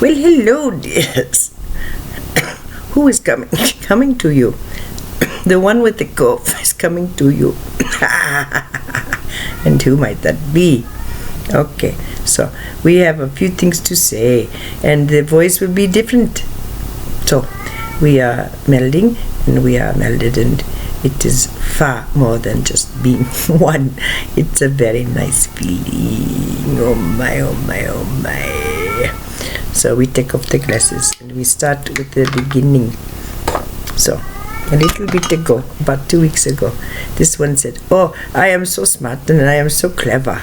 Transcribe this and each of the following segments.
Well, hello, dears. Who is coming? Coming to you. The one with the cough is coming to you. And who might that be? Okay, so we have a few things to say, and the voice will be different. So we are melding, and we are melded, and it is far more than just being one. It's a very nice feeling. Oh my, oh my, oh my. So we take off the glasses and we start with the beginning. So a little bit ago, about 2 weeks ago, this one said, "Oh, I am so smart and I am so clever,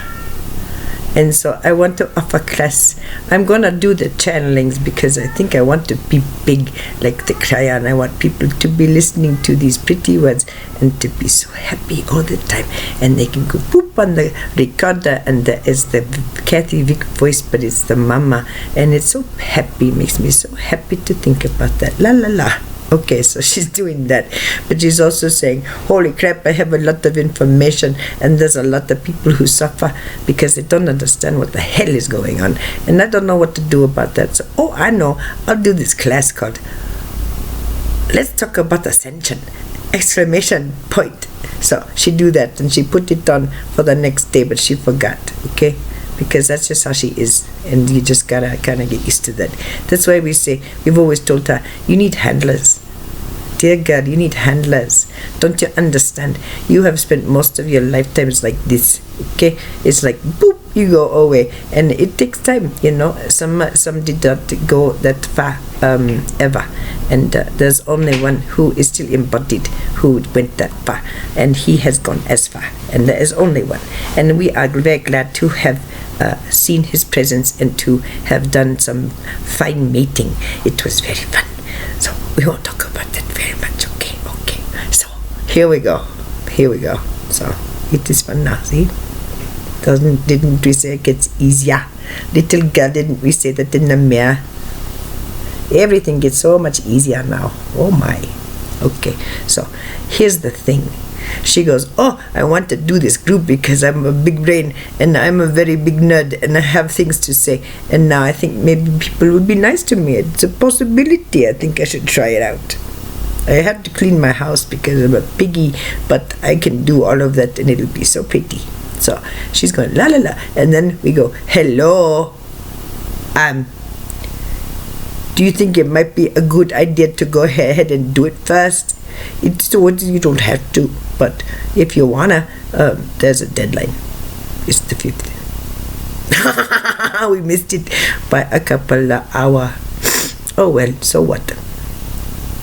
and so I want to offer class. I'm gonna do the channelings because I think I want to be big like the Krayan. I want people to be listening to these pretty words and to be so happy all the time. And they can go poop on the recorder, and there is the Kathy Vick voice, but it's the mama, and it's so happy, makes me so happy to think about that. La la la." Okay, so she's doing that, but she's also saying, "Holy crap, I have a lot of information, and there's a lot of people who suffer because they don't understand what the hell is going on, and I don't know what to do about that. So, oh, I know, I'll do this class called Let's Talk About Ascension! Exclamation point." So she do that, and she put it on for the next day, but she forgot, okay? Because that's just how she is, and you just gotta kind of get used to that. That's why we've always told her, you need handlers. Dear God, you need handlers. Don't you understand? You have spent most of your lifetimes like this, okay? It's like, boop, you go away, and it takes time, you know. Some did not go that far ever, and there's only one who is still embodied who went that far, and he has gone as far, and there is only one, and we are very glad to have seen his presence and to have done some fine mating. It was very fun. So we won't talk about that very much, okay? So here we go. So it is fun now, see? Didn't we say it gets easier? Little girl, didn't we say that in the mirror? Everything gets so much easier now. Oh my. Okay, so here's the thing. She goes, "Oh, I want to do this group because I'm a big brain and I'm a very big nerd and I have things to say, and now I think maybe people would be nice to me. It's a possibility. I think I should try it out. I have to clean my house because I'm a piggy, but I can do all of that and it'll be so pretty." So she's going la la la, and then we go, "Hello, do you think it might be a good idea to go ahead and do it first? You don't have to, but if you wanna, there's a deadline. It's the 5th. We missed it by a couple of hours. Oh well, so what?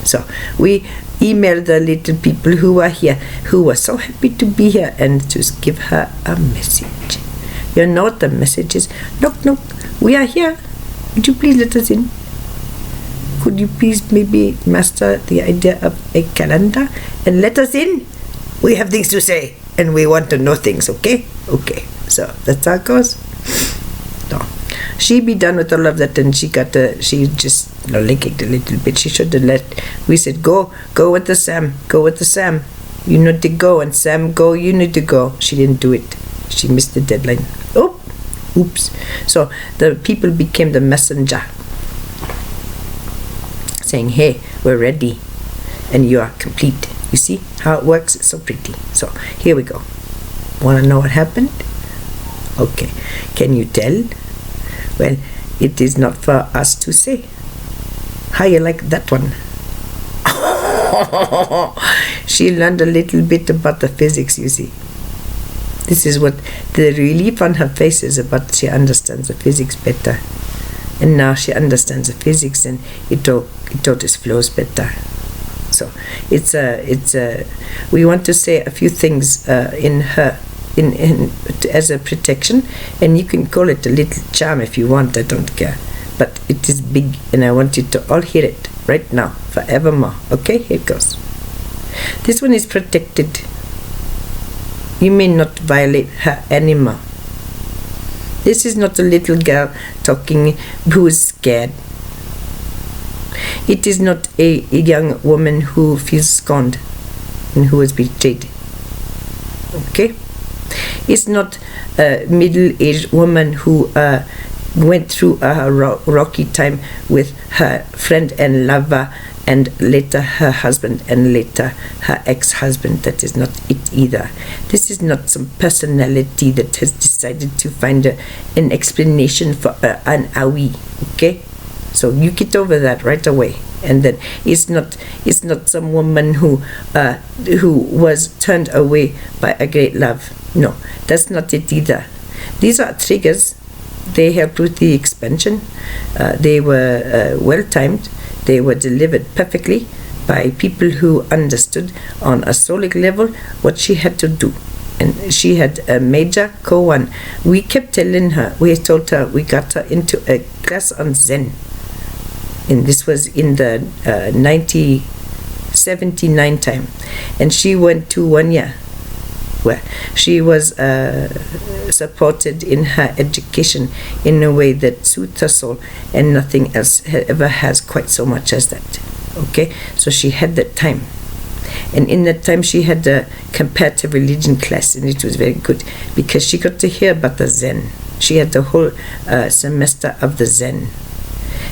So we emailed the little people who are here, who were so happy to be here, and just give her a message. You know what the message is? Knock, knock. We are here. Would you please let us in? Could you please maybe master the idea of a calendar and let us in? We have things to say and we want to know things, okay? Okay, so that's how it goes. No. She be done with all of that, and she just linking a little bit. She should have we said, go with the Sam, you need to go, and Sam, go, you need to go. She didn't do it. She missed the deadline. Oops. So the people became the messenger, saying, "Hey, we're ready and you are complete." You see how it works? It's so pretty. So here we go. Want to know what happened? Okay, can you tell? Well, it is not for us to say. How you like that one? She learned a little bit about the physics, you see. This is what the relief on her face is about. She understands the physics better, and now she understands the physics, and it all just flows better. So it's we want to say a few things in as a protection, and you can call it a little charm if you want. I don't care, but it is big, and I want you to all hear it right now, forevermore. Okay, here it goes. This one is protected. You may not violate her anymore. This is not a little girl talking who is scared. It is not a young woman who feels scorned and who is betrayed. Okay? It's not a middle-aged woman who went through a rocky time with her friend and lover, and later her husband, and later her ex-husband. That is not it either. This is not some personality that has decided to find an explanation for an awi. Okay, so you get over that right away. And then it's not some woman who was turned away by a great love. No, that's not it either. These are triggers. They helped with the expansion. They were well timed. They were delivered perfectly by people who understood on a soulic level what she had to do. And she had a major koan. We kept telling her, we told her, we got her into a class on Zen. And this was in the 1979 time. And she went to 1 year where she was supported in her education in a way that suits her soul, and nothing else ever has quite so much as that. Okay, so she had that time, and in that time she had a comparative religion class, and it was very good because she got to hear about the Zen. She had the whole semester of the Zen,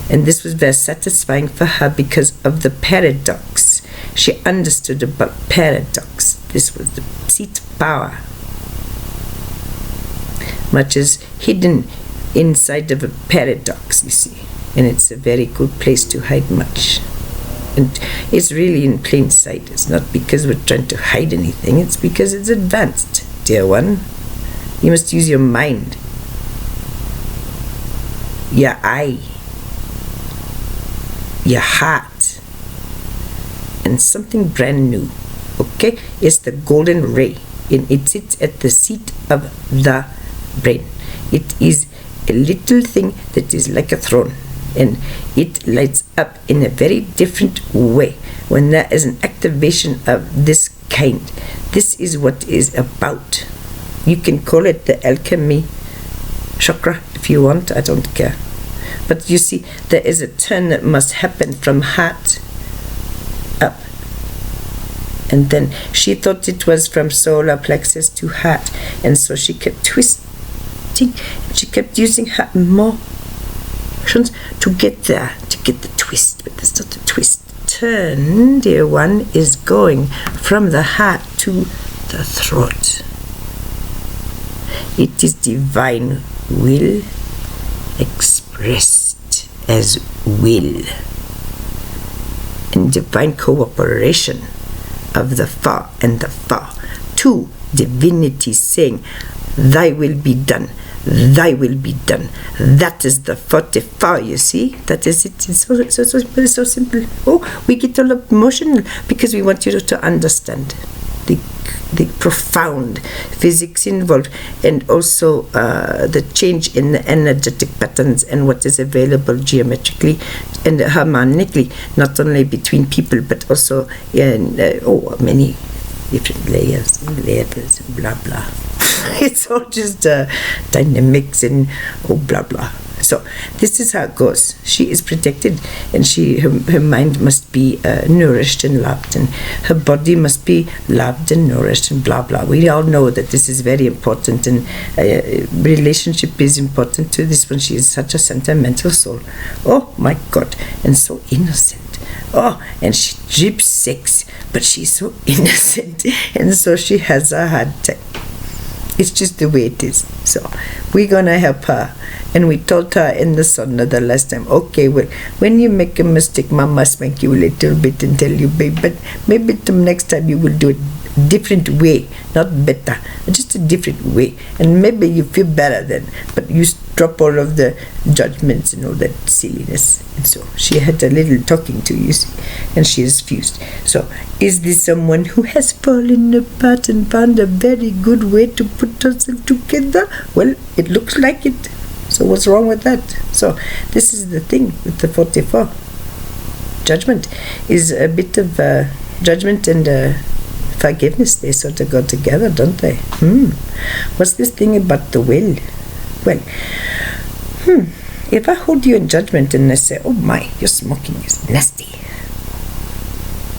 and this was very satisfying for her because of the paradox. She understood about paradox. This was the seat of power, much is hidden inside of a paradox, you see, and it's a very good place to hide much. And it's really in plain sight. It's not because we're trying to hide anything, it's because it's advanced, dear one. You must use your mind, your eye, your heart, and something brand new. Okay, it's the golden ray, and it sits at the seat of the brain. It is a little thing that is like a throne, and it lights up in a very different way when there is an activation of this kind. This is what is about. You can call it the alchemy chakra if you want, I don't care. But you see, there is a turn that must happen from heart up. And then she thought it was from solar plexus to heart, and so she kept twisting, and she kept using her emotions to get there, to get the twist. But that's not a twist. Turn, dear one, is going from the heart to the throat. It is divine will expressed as will, and divine cooperation of the far and the far, two divinities saying, thy will be done, thy will be done. That is the 44, you see. That is it. It's so simple. Oh, we get all emotional because we want you to understand the profound physics involved, and also the change in the energetic patterns and what is available geometrically and harmonically, not only between people but also in many different layers and levels and blah blah. It's all just dynamics and blah blah. So this is how it goes. She is protected, and her mind must be nourished and loved, and her body must be loved and nourished and blah blah. We all know that this is very important, and relationship is important to this one. She is such a sentimental soul. Oh my God, and so innocent. Oh, and she drips sex, but she's so innocent, and so she has a hard time. It's just the way it is. So we're gonna help her. And we told her in the sauna the last time, okay, well, when you make a mistake, Mama spank you a little bit and tell you, babe, but maybe the next time you will do it different way, not better, just a different way, and maybe you feel better then. But you drop all of the judgments and all that silliness. And so she had a little talking to, you see, and she is fused. So is this someone who has fallen apart and found a very good way to put herself together? Well, it looks like it. So what's wrong with that? So this is the thing with the 44. Judgment is a bit of judgment and forgiveness. They sort of go together, don't they? What's this thing about the will? Well, if I hold you in judgment and I say, oh my, your smoking is nasty.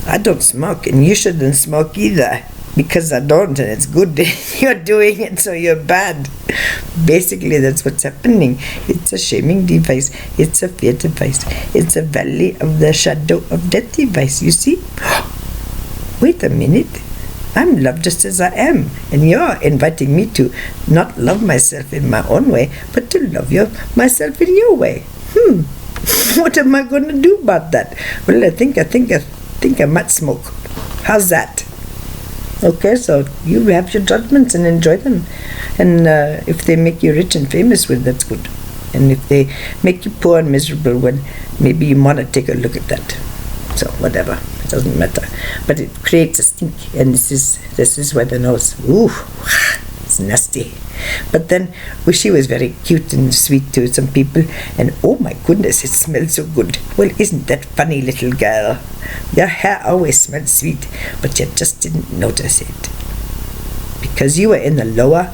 I don't smoke and you shouldn't smoke either. because I don't, and it's good. You're doing it, so you're bad. Basically, that's what's happening. It's a shaming device. It's a fear device. It's a valley of the shadow of death device. You see? Wait a minute. I'm loved just as I am, and you're inviting me to not love myself in my own way, but to love myself in your way. What am I going to do about that? Well, I think I might smoke. How's that? Okay, so you have your judgments and enjoy them, and if they make you rich and famous, well, that's good. And if they make you poor and miserable, well, maybe you want to take a look at that. So whatever, it doesn't matter. But it creates a stink, and this is where the nose. Ooh, it's nasty. But then she was very cute and sweet to some people, and oh my goodness, it smells so good. Well, isn't that funny, little girl? Your hair always smells sweet, but you just didn't notice it because you were in the lower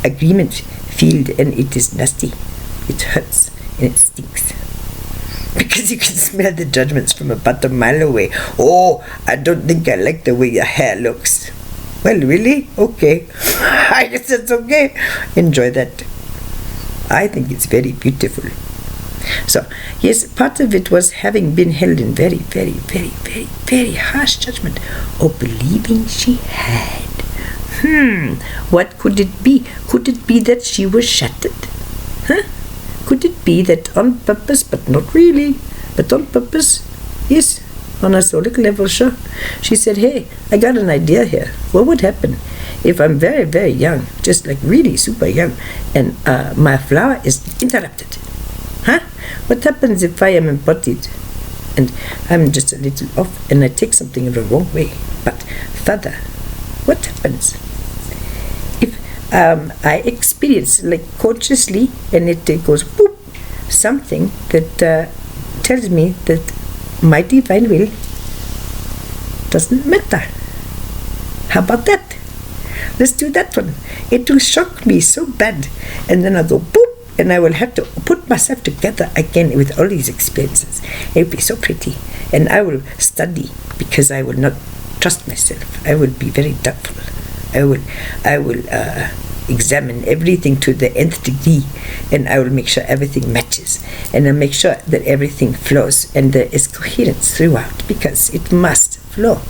agreement field, and it is nasty. It hurts and it stinks. Because you can smell the judgments from about a mile away. Oh, I don't think I like the way your hair looks. Well, really? Okay. I guess that's okay. Enjoy that. I think it's very beautiful. So, yes, part of it was having been held in very, very, very, very, very harsh judgment, or believing she had. What could it be? Could it be that she was shattered? Huh? Could it be that on purpose, but not really, but on purpose? Yes, on a soulic level, sure. She said, hey, I got an idea here. What would happen if I'm very, very young, just like really super young, and my flower is interrupted? Huh? What happens if I am embodied and I'm just a little off and I take something the wrong way? But further, what happens if I experience, like consciously, and it goes boop, something that tells me that my divine will doesn't matter? How about that? Let's do that one. It will shock me so bad, and then I'll go boop, and I will have to put myself together again with all these experiences. It will be so pretty, and I will study because I will not trust myself. I will be very doubtful. I will examine everything to the nth degree, and I will make sure everything matches, and I'll make sure that everything flows and there is coherence throughout, because it must flow.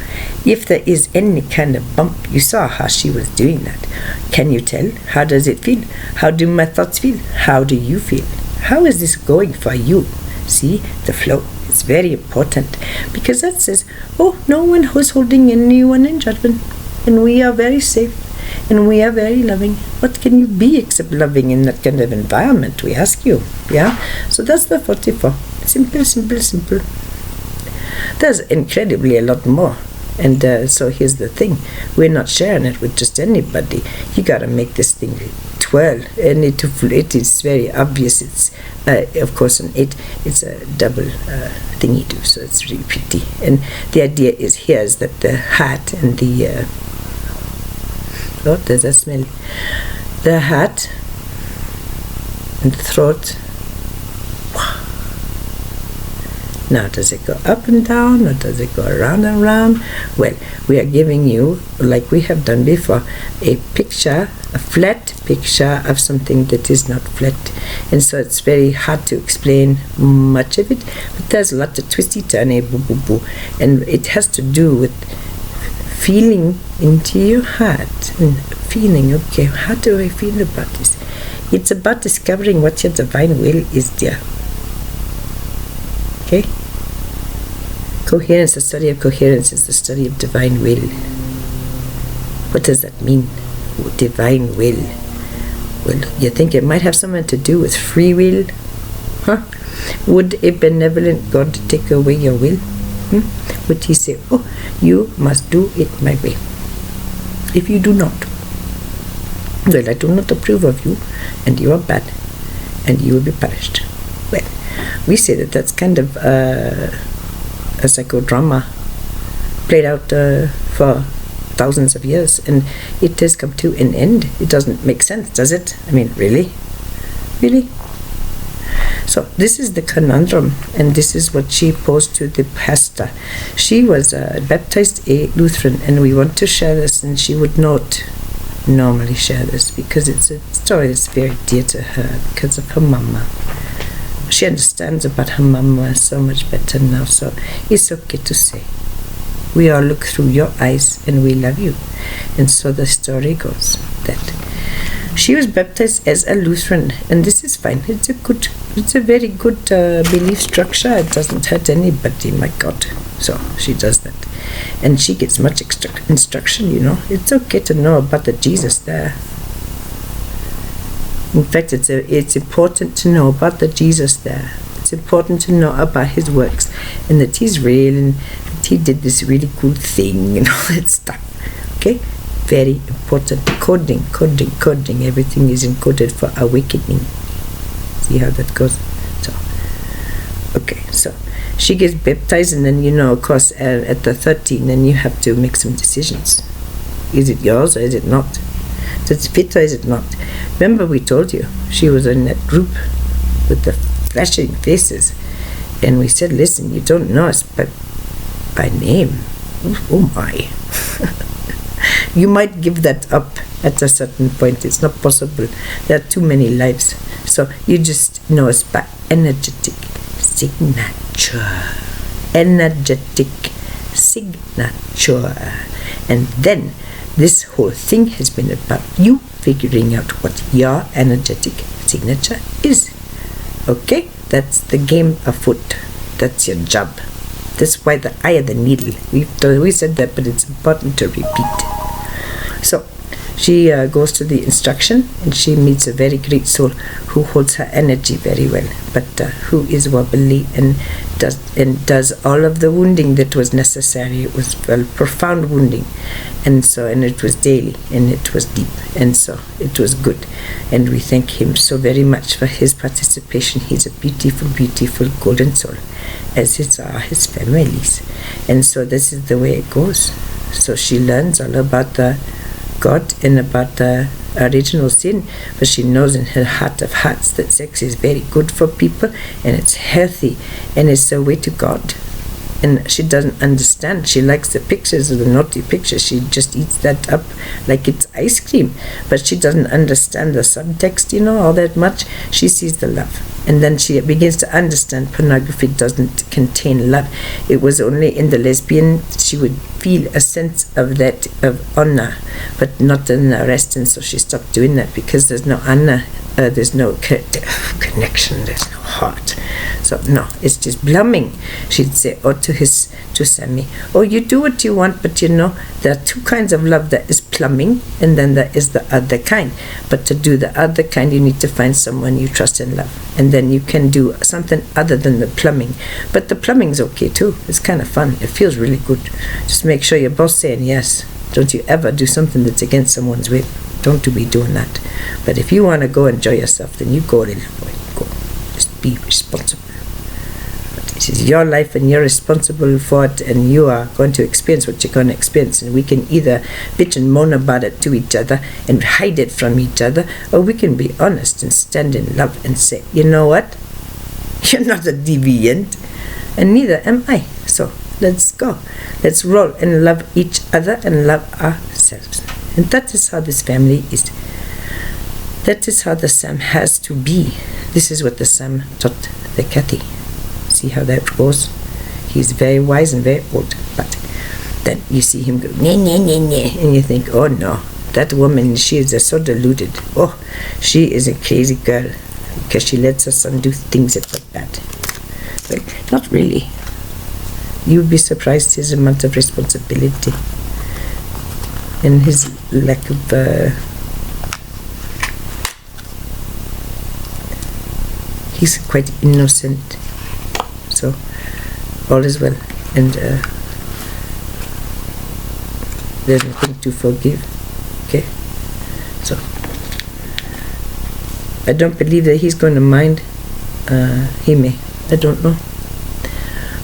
If there is any kind of bump, you saw how she was doing that. Can you tell? How does it feel? How do my thoughts feel? How do you feel? How is this going for you? See, the flow is very important, because that says, oh, no one who's holding anyone in judgment, and we are very safe, and we are very loving. What can you be except loving in that kind of environment, we ask you? Yeah, so that's the 44. Simple, simple, simple. There's incredibly a lot more, and so here's the thing, we're not sharing it with just anybody. You gotta make this thing twirl, and it is very obvious. It's of course an 8, it's a double thingy too, so it's really pretty. And the idea is here is that the heart and the oh, there's a smell. The heart and the throat. Now, does it go up and down, or does it go around and round? Well, we are giving you, like we have done before, a picture, a flat picture of something that is not flat. And so it's very hard to explain much of it, but there's a lot of twisty-turny, boo-boo-boo. And it has to do with feeling into your heart and feeling, okay, how do I feel about this? It's about discovering what your divine will is, dear. Okay? Coherence, the study of coherence is the study of divine will. What does that mean? Divine will. Well, you think it might have something to do with free will? Huh? Would a benevolent God take away your will? Would he say, oh, you must do it my way? If you do not, well, I do not approve of you, and you are bad, and you will be punished. Well, we say that that's kind of a psychodrama played out for thousands of years, and it has come to an end. It doesn't make sense, does it? I mean, really? Really? So this is the conundrum, and this is what she posed to the pastor. She was baptized a Lutheran, and we want to share this, and she would not normally share this because it's a story that's very dear to her because of her mama. She understands about her mama so much better now, so it's okay to say. We all look through your eyes and we love you. And so the story goes that she was baptized as a Lutheran, and this is fine. It's a very good belief structure. It doesn't hurt anybody, my God. So she does that, and she gets much instruction. It's okay to know about the Jesus there. In fact, it's important to know about the Jesus there. It's important to know about his works, and that he's real, and that he did this really cool thing and all that stuff. Okay? Very important. Coding. Everything is encoded for awakening. See how that goes? So she gets baptized, and then of course at the 13, then you have to make some decisions. Is it yours or is it not? Does it fit or is it not? Remember we told you she was in that group with the flashing faces, and we said, listen, you don't know us by name. Oh my. You might give that up at a certain point. It's not possible. There are too many lives. So you just know us by energetic signature. Energetic signature. And then this whole thing has been about you figuring out what your energetic signature is. Okay? That's the game afoot. That's your job. That's why the eye of the needle. We said that, but it's important to repeat. So she goes to the instruction, and she meets a very great soul who holds her energy very well, but who is wobbly and does all of the wounding that was necessary. It was profound wounding, and it was daily, and it was deep, and so it was good, and we thank him so very much for his participation. He's a beautiful, beautiful golden soul, as are his families, and so this is the way it goes. So she learns all about the God and about the original sin, but she knows in her heart of hearts that sex is very good for people, and it's healthy, and it's a way to God. And she doesn't understand. She likes the pictures of the naughty pictures. She just eats that up like it's ice cream, but she doesn't understand the subtext, all that much. She sees the love, and then she begins to understand pornography doesn't contain love. It was only in the lesbian she would feel a sense of that, of honor, but not in the rest. And so she stopped doing that because there's no honor, there's no connection, there's no heart. So no, it's just blooming. She'd say, to Sammy, you do what you want, but there are two kinds of love. There is plumbing, and then there is the other kind. But to do the other kind, you need to find someone you trust and love, and then you can do something other than the plumbing. But the plumbing's okay too. It's kind of fun. It feels really good. Just make sure you're both saying yes. Don't you ever do something that's against someone's will. Don't be doing that. But if you want to go enjoy yourself, then you go, little boy. Go. Just be responsible. This is your life, and you're responsible for it, and you are going to experience what you're going to experience. And we can either bitch and moan about it to each other and hide it from each other, or we can be honest and stand in love and say, you know what? You're not a deviant, and neither am I. So let's go. Let's roll and love each other and love ourselves. And that is how this family is. That is how the Sam has to be. This is what the Sam taught the Kathy. See how that goes? He's very wise and very old, but then you see him go, nah, nah, nah, nah, and you think, oh no, that woman, she is so deluded. Oh, she is a crazy girl because she lets her son do things that were bad. Well, not really. You'd be surprised his amount of responsibility and his lack of he's quite innocent. So all is well, and there's nothing to forgive. Okay, so I don't believe that he's going to mind. He may, I don't know,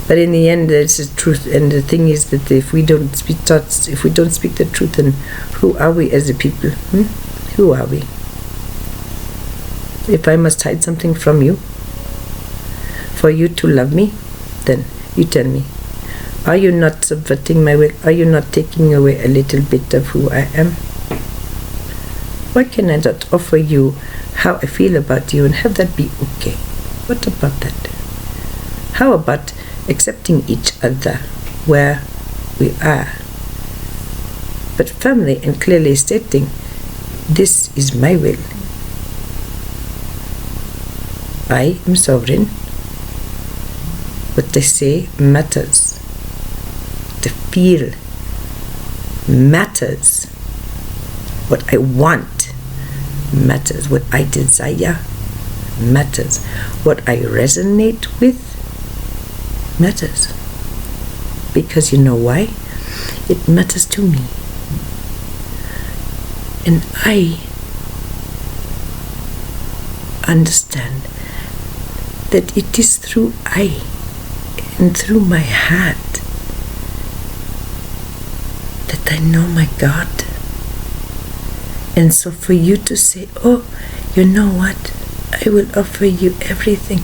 but in the end, it's the truth. And the thing is that if we don't speak the truth, then who are we as a people? Who are we? If I must hide something from you, for you to love me, then you tell me, are you not subverting my will? Are you not taking away a little bit of who I am? Why can I not offer you how I feel about you and have that be okay? What about that? How about accepting each other where we are, but firmly and clearly stating, this is my will. I am sovereign. What I say matters. What I feel matters. What I want matters. What I desire matters. What I resonate with matters. Because you know why? It matters to me. And I understand that it is through I and through my heart that I know my God. And so for you to say, oh, you know what? I will offer you everything.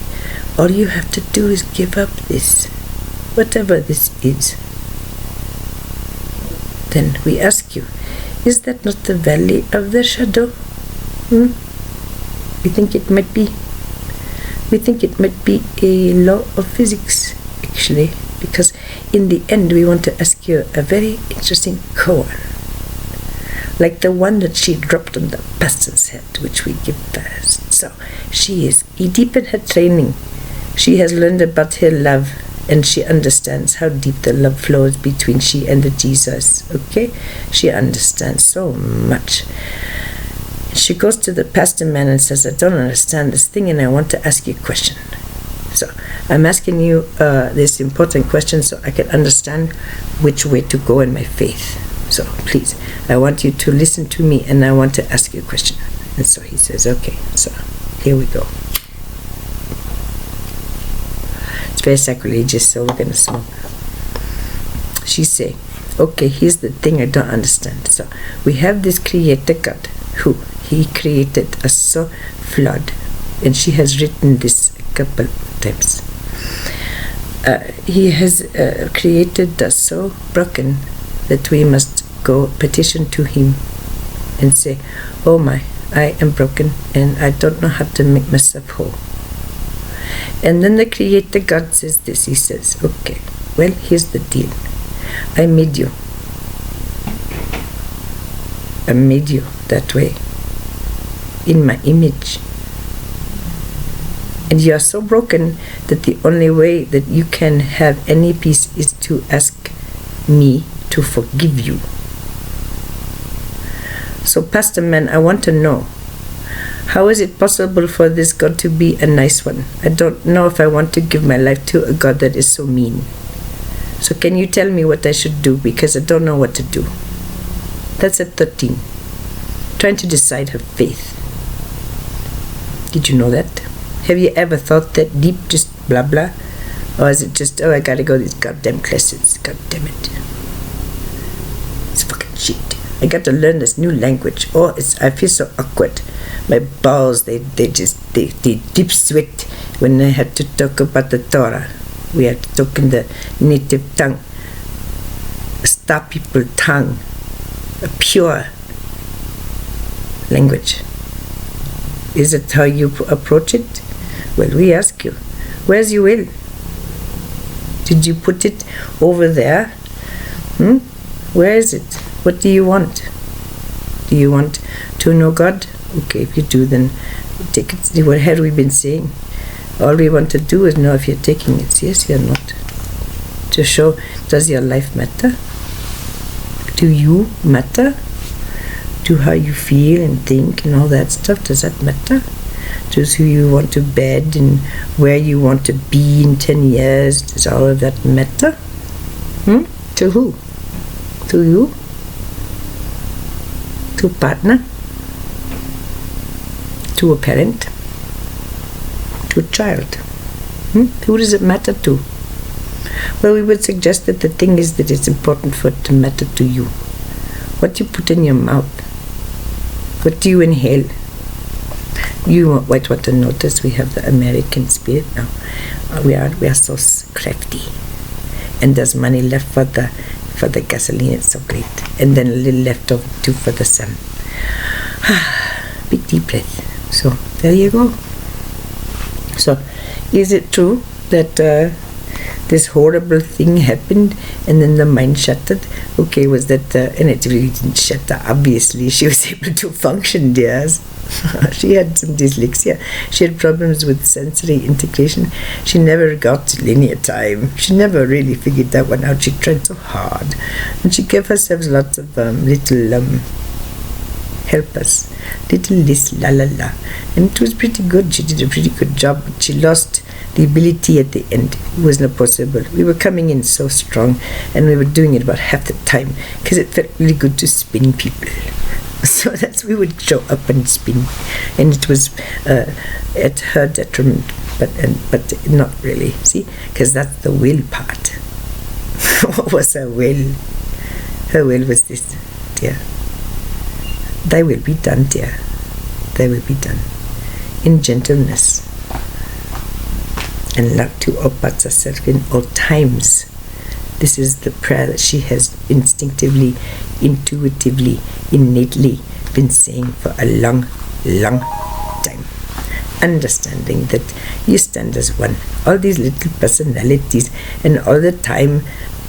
All you have to do is give up this, whatever this is. Then we ask you, is that not the valley of the shadow? We think it might be. We think it might be a law of physics, actually, because in the end we want to ask you a very interesting koan, like the one that she dropped on the pastor's head, which we give first. So she is deep in her training. She has learned about her love, and she understands how deep the love flows between she and the Jesus. Okay, she understands so much. She goes to the pastor man and says, I don't understand this thing and I want to ask you a question. So I'm asking you this important question so I can understand which way to go in my faith. So please, I want you to listen to me and I want to ask you a question. And so he says, okay, so here we go. It's very sacrilegious, so we're going to smoke. She's saying, okay, here's the thing I don't understand. So we have this creator God who he created us so flawed, and she has written this a couple of times. He has created us so broken that we must go petition to him and say, oh my, I am broken and I don't know how to make myself whole. And then the creator God says this, he says, okay, well, here's the deal. I made you that way, in my image. And you are so broken that the only way that you can have any peace is to ask me to forgive you. So, Pastor Man, I want to know, how is it possible for this God to be a nice one? I don't know if I want to give my life to a God that is so mean. So can you tell me what I should do, because I don't know what to do. That's at 13. Trying to decide her faith. Did you know that? Have you ever thought that deep, just blah blah? Or is it just, oh, I gotta go to these goddamn classes, god damn it. It's fucking shit. I got to learn this new language. Oh, I feel so awkward. My balls, they deep sweat when I had to talk about the Torah. We had to talk in the native tongue, a Star People tongue, a pure language. Is it how you approach it? Well, we ask you, where's your will? Did you put it over there? Where is it? What do you want? Do you want to know God? Okay, if you do, then take it. What had we been saying? All we want to do is know if you're taking it seriously or not. To show, does your life matter? Do you matter? Do how you feel and think and all that stuff, does that matter? Does who you want to bed and where you want to be in 10 years, does all of that matter? To who? To you? To a partner? To a parent? To a child? Who does it matter to? Well, we would suggest that the thing is that it's important for it to matter to you. What you put in your mouth, what do you inhale? You might want to notice we have the American spirit now. We are so crafty, and there's money left for the gasoline. It's so great, and then a little left over too for the sun. Big deep breath. So there you go. So, is it true that this horrible thing happened and then the mind shattered? Okay, was that, and it really didn't shatter, obviously. She was able to function, dears. She had some dyslexia. She had problems with sensory integration. She never got linear time. She never really figured that one out. She tried so hard. And she gave herself lots of little helpers, little this la la la, and it was pretty good. She did a pretty good job, but she lost the ability at the end. It was not possible. We were coming in so strong, and we were doing it about half the time because it felt really good to spin people. So that's, we would show up and spin, and it was at her detriment, but not really. See, because that's the will part. What was her will? Her will was this, dear. Thy will be done, dear. Thy will be done. In gentleness. And love to all parts of self in all times. This is the prayer that she has instinctively, intuitively, innately been saying for a long, long time. Understanding that you stand as one. All these little personalities, and all the time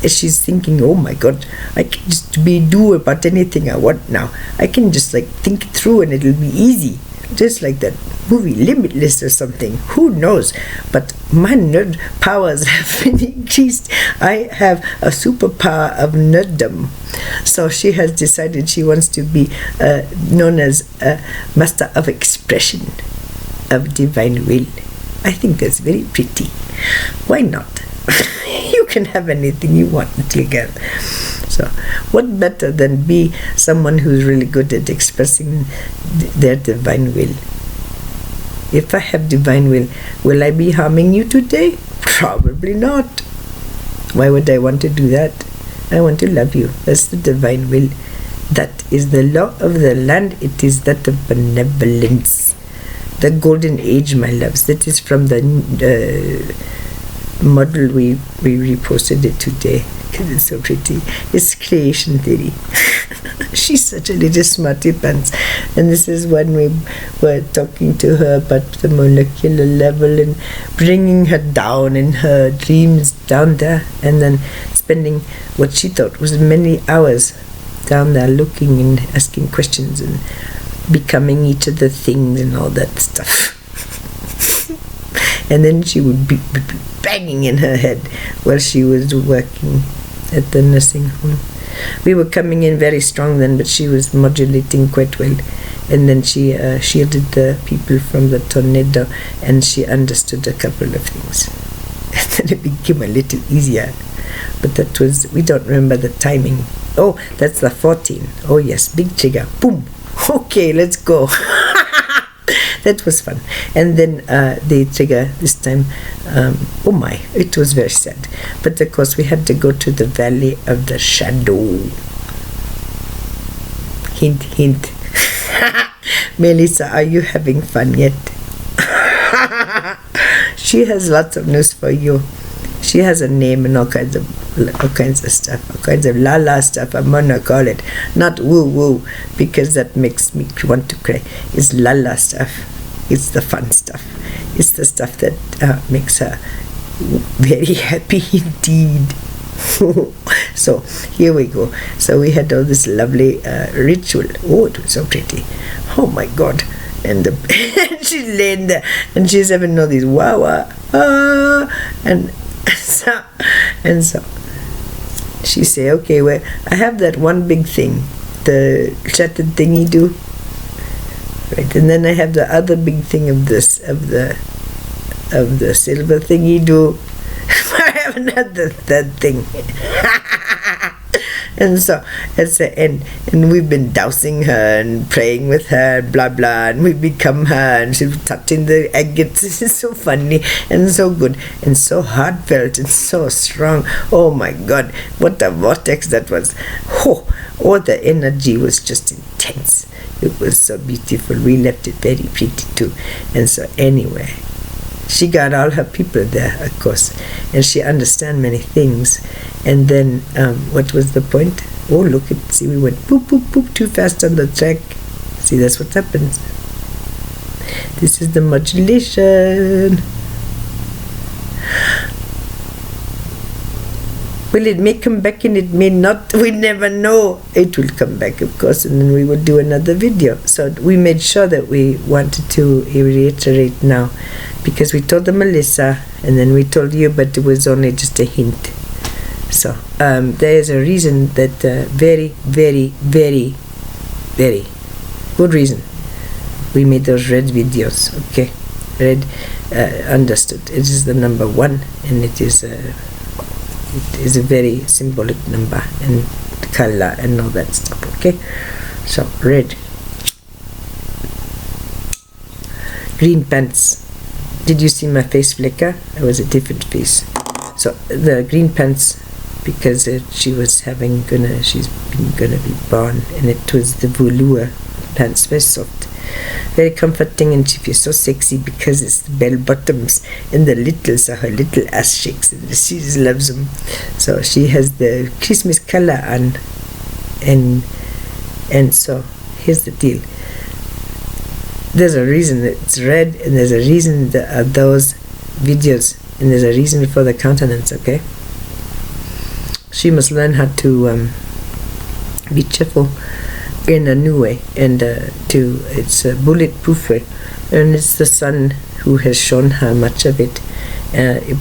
she's thinking, oh my God, I can just do about anything I want now. I can just think it through and it'll be easy. Just like that movie Limitless or something. Who knows? But my nerd powers have been increased. I have a superpower of nerddom. So she has decided she wants to be known as a master of expression of divine will. I think that's very pretty. Why not? You can have anything you want together. So what better than be someone who's really good at expressing their divine will? If I have divine will I be harming you today? Probably not. Why would I want to do that? I want to love you. That's the divine will. That is the law of the land. It is that of benevolence. The golden age, my loves. That is from the model we reposted it today because it's so pretty. It's creation theory. She's such a little smarty pants, and this is when we were talking to her about the molecular level and bringing her down in her dreams down there, and then spending what she thought was many hours down there looking and asking questions and becoming each of the things and all that stuff. And then she would be banging in her head while she was working at the nursing home. We were coming in very strong then, but she was modulating quite well. And then she shielded the people from the tornado, and she understood a couple of things. And then it became a little easier. But that was, we don't remember the timing. Oh, that's the 14. Oh yes, big trigger. Boom. Okay, let's go. That was fun. And then the trigger this time, oh my, it was very sad. But of course we had to go to the valley of the shadow. Hint, hint. Melissa, are you having fun yet? She has lots of news for you. She has a name and all kinds of stuff, all kinds of la stuff. I'm gonna call it, not woo woo, because that makes me want to cry. It's la stuff. It's the fun stuff. It's the stuff that makes her very happy indeed. So here we go. So we had all this lovely ritual. Oh, it was so pretty. Oh my God. And she's laying there and she's having all these wah and so she say, okay, well, I have that one big thing, the shattered thingy do, right, and then I have the other big thing of the silver thingy do. I haven't had the third thing. And so it's the end, and we've been dousing her and praying with her, blah blah, and we become her, and she's touching the agates. It's so funny and so good and so heartfelt and so strong. Oh my God, what a vortex that was. Oh, the energy was just intense. It was so beautiful. We left it very pretty too. And so anyway, she got all her people there, of course, and she understand many things. And then what was the point? Oh, look, see, we went poop, poop, poop too fast on the track. See, that's what happens. This is the modulation. Well, it may come back and it may not. We never know. It will come back, of course, and then we will do another video. So we made sure that we wanted to reiterate now, because we told the Melissa and then we told you, but it was only just a hint. So there is a reason that very, very, very, very good reason we made those red videos. Okay, red, understood. It is the number 1, and it is a very symbolic number and color and all that stuff. Okay, so red. Green pants. Did you see my face flicker? It was a different face. So the green pants, because she's gonna be born, and it was the velour pants, very soft, very comforting, and she feels so sexy because it's the bell bottoms and the littles, so her little ass shakes and she just loves them. So she has the Christmas color on, and so here's the deal. There's a reason that it's red, and there's a reason that are those videos, and there's a reason for the countenance. Okay, she must learn how to be cheerful in a new way, and it's a bulletproof way, and it's the sun who has shown her much of it,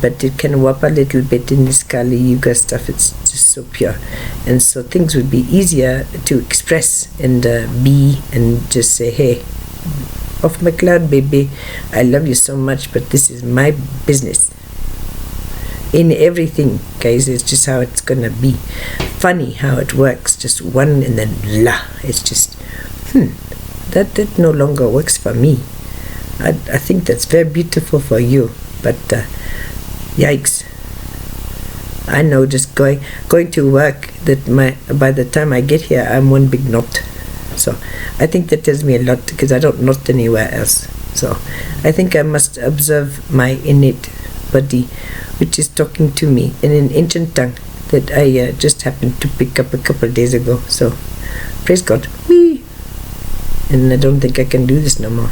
but it can warp a little bit in this Kali Yuga stuff. It's just so pure, and so things would be easier to express and be, and just say, hey, off my cloud, baby, I love you so much, but this is my business. In everything, guys, it's just how it's gonna be. Funny how it works, just one and then la. It's just that no longer works for me. I think that's very beautiful for you, but yikes. I know, just going to work, that by the time I get here I'm one big knot. So I think that tells me a lot, because I don't knot anywhere else. So I think I must observe my innate body, which is talking to me in an ancient tongue that I just happened to pick up a couple of days ago. So praise God. Whee! And I don't think I can do this no more.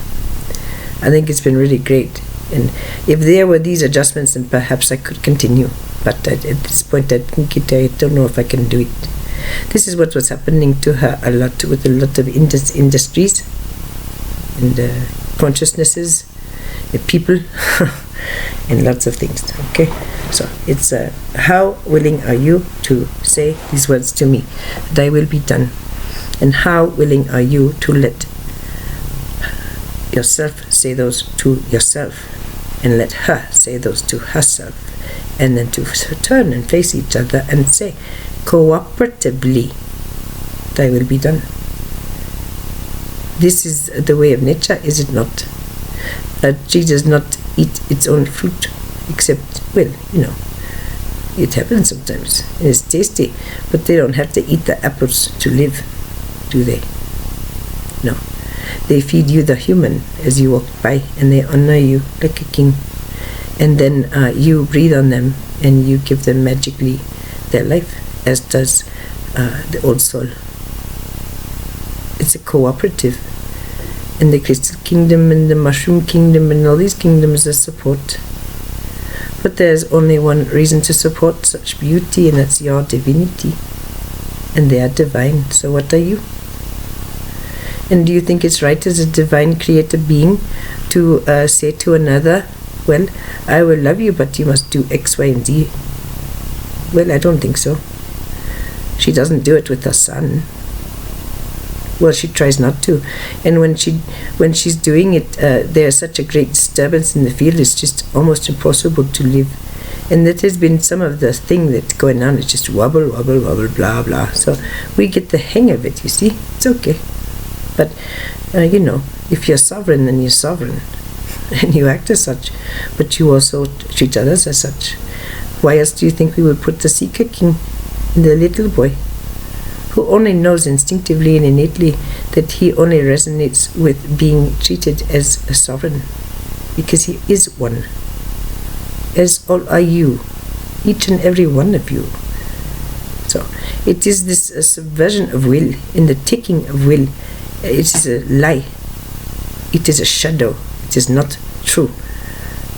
I think it's been really great, and if there were these adjustments, then perhaps I could continue, but at this point I don't know if I can do it. This is what was happening to her a lot, with a lot of industries and consciousnesses, people and lots of things. Okay, so it's how willing are you to say these words to me, thy will be done, and how willing are you to let yourself say those to yourself, and let her say those to herself, and then to turn and face each other and say cooperatively, thy will be done. This is the way of nature, is it not? A tree does not eat its own fruit, except, well, it happens sometimes, and it's tasty, but they don't have to eat the apples to live, do they? No. They feed you, the human, as you walk by, and they honor you like a king, and then you breathe on them, and you give them magically their life, as does the old soul. It's a cooperative, and the crystal kingdom and the mushroom kingdom and all these kingdoms are support. But there's only one reason to support such beauty, and that's your divinity, and they are divine. So what are you? And do you think it's right as a divine creator being to say to another, well, I will love you, but you must do X, Y, and Z? Well, I don't think so. She doesn't do it with her son. Well, she tries not to, and when she's doing it, there's such a great disturbance in the field. It's just almost impossible to live, and that has been some of the thing that's going on. It's just wobble, wobble, wobble, blah, blah. So we get the hang of it. You see, it's okay. But if you're sovereign, then you're sovereign, and you act as such. But you also treat others as such. Why else do you think we would put the Seeker King, the little boy, who only knows instinctively and innately that he only resonates with being treated as a sovereign, because he is one, as all are you, each and every one of you. So it is this subversion of will, in the taking of will. It is a lie. It is a shadow. It is not true.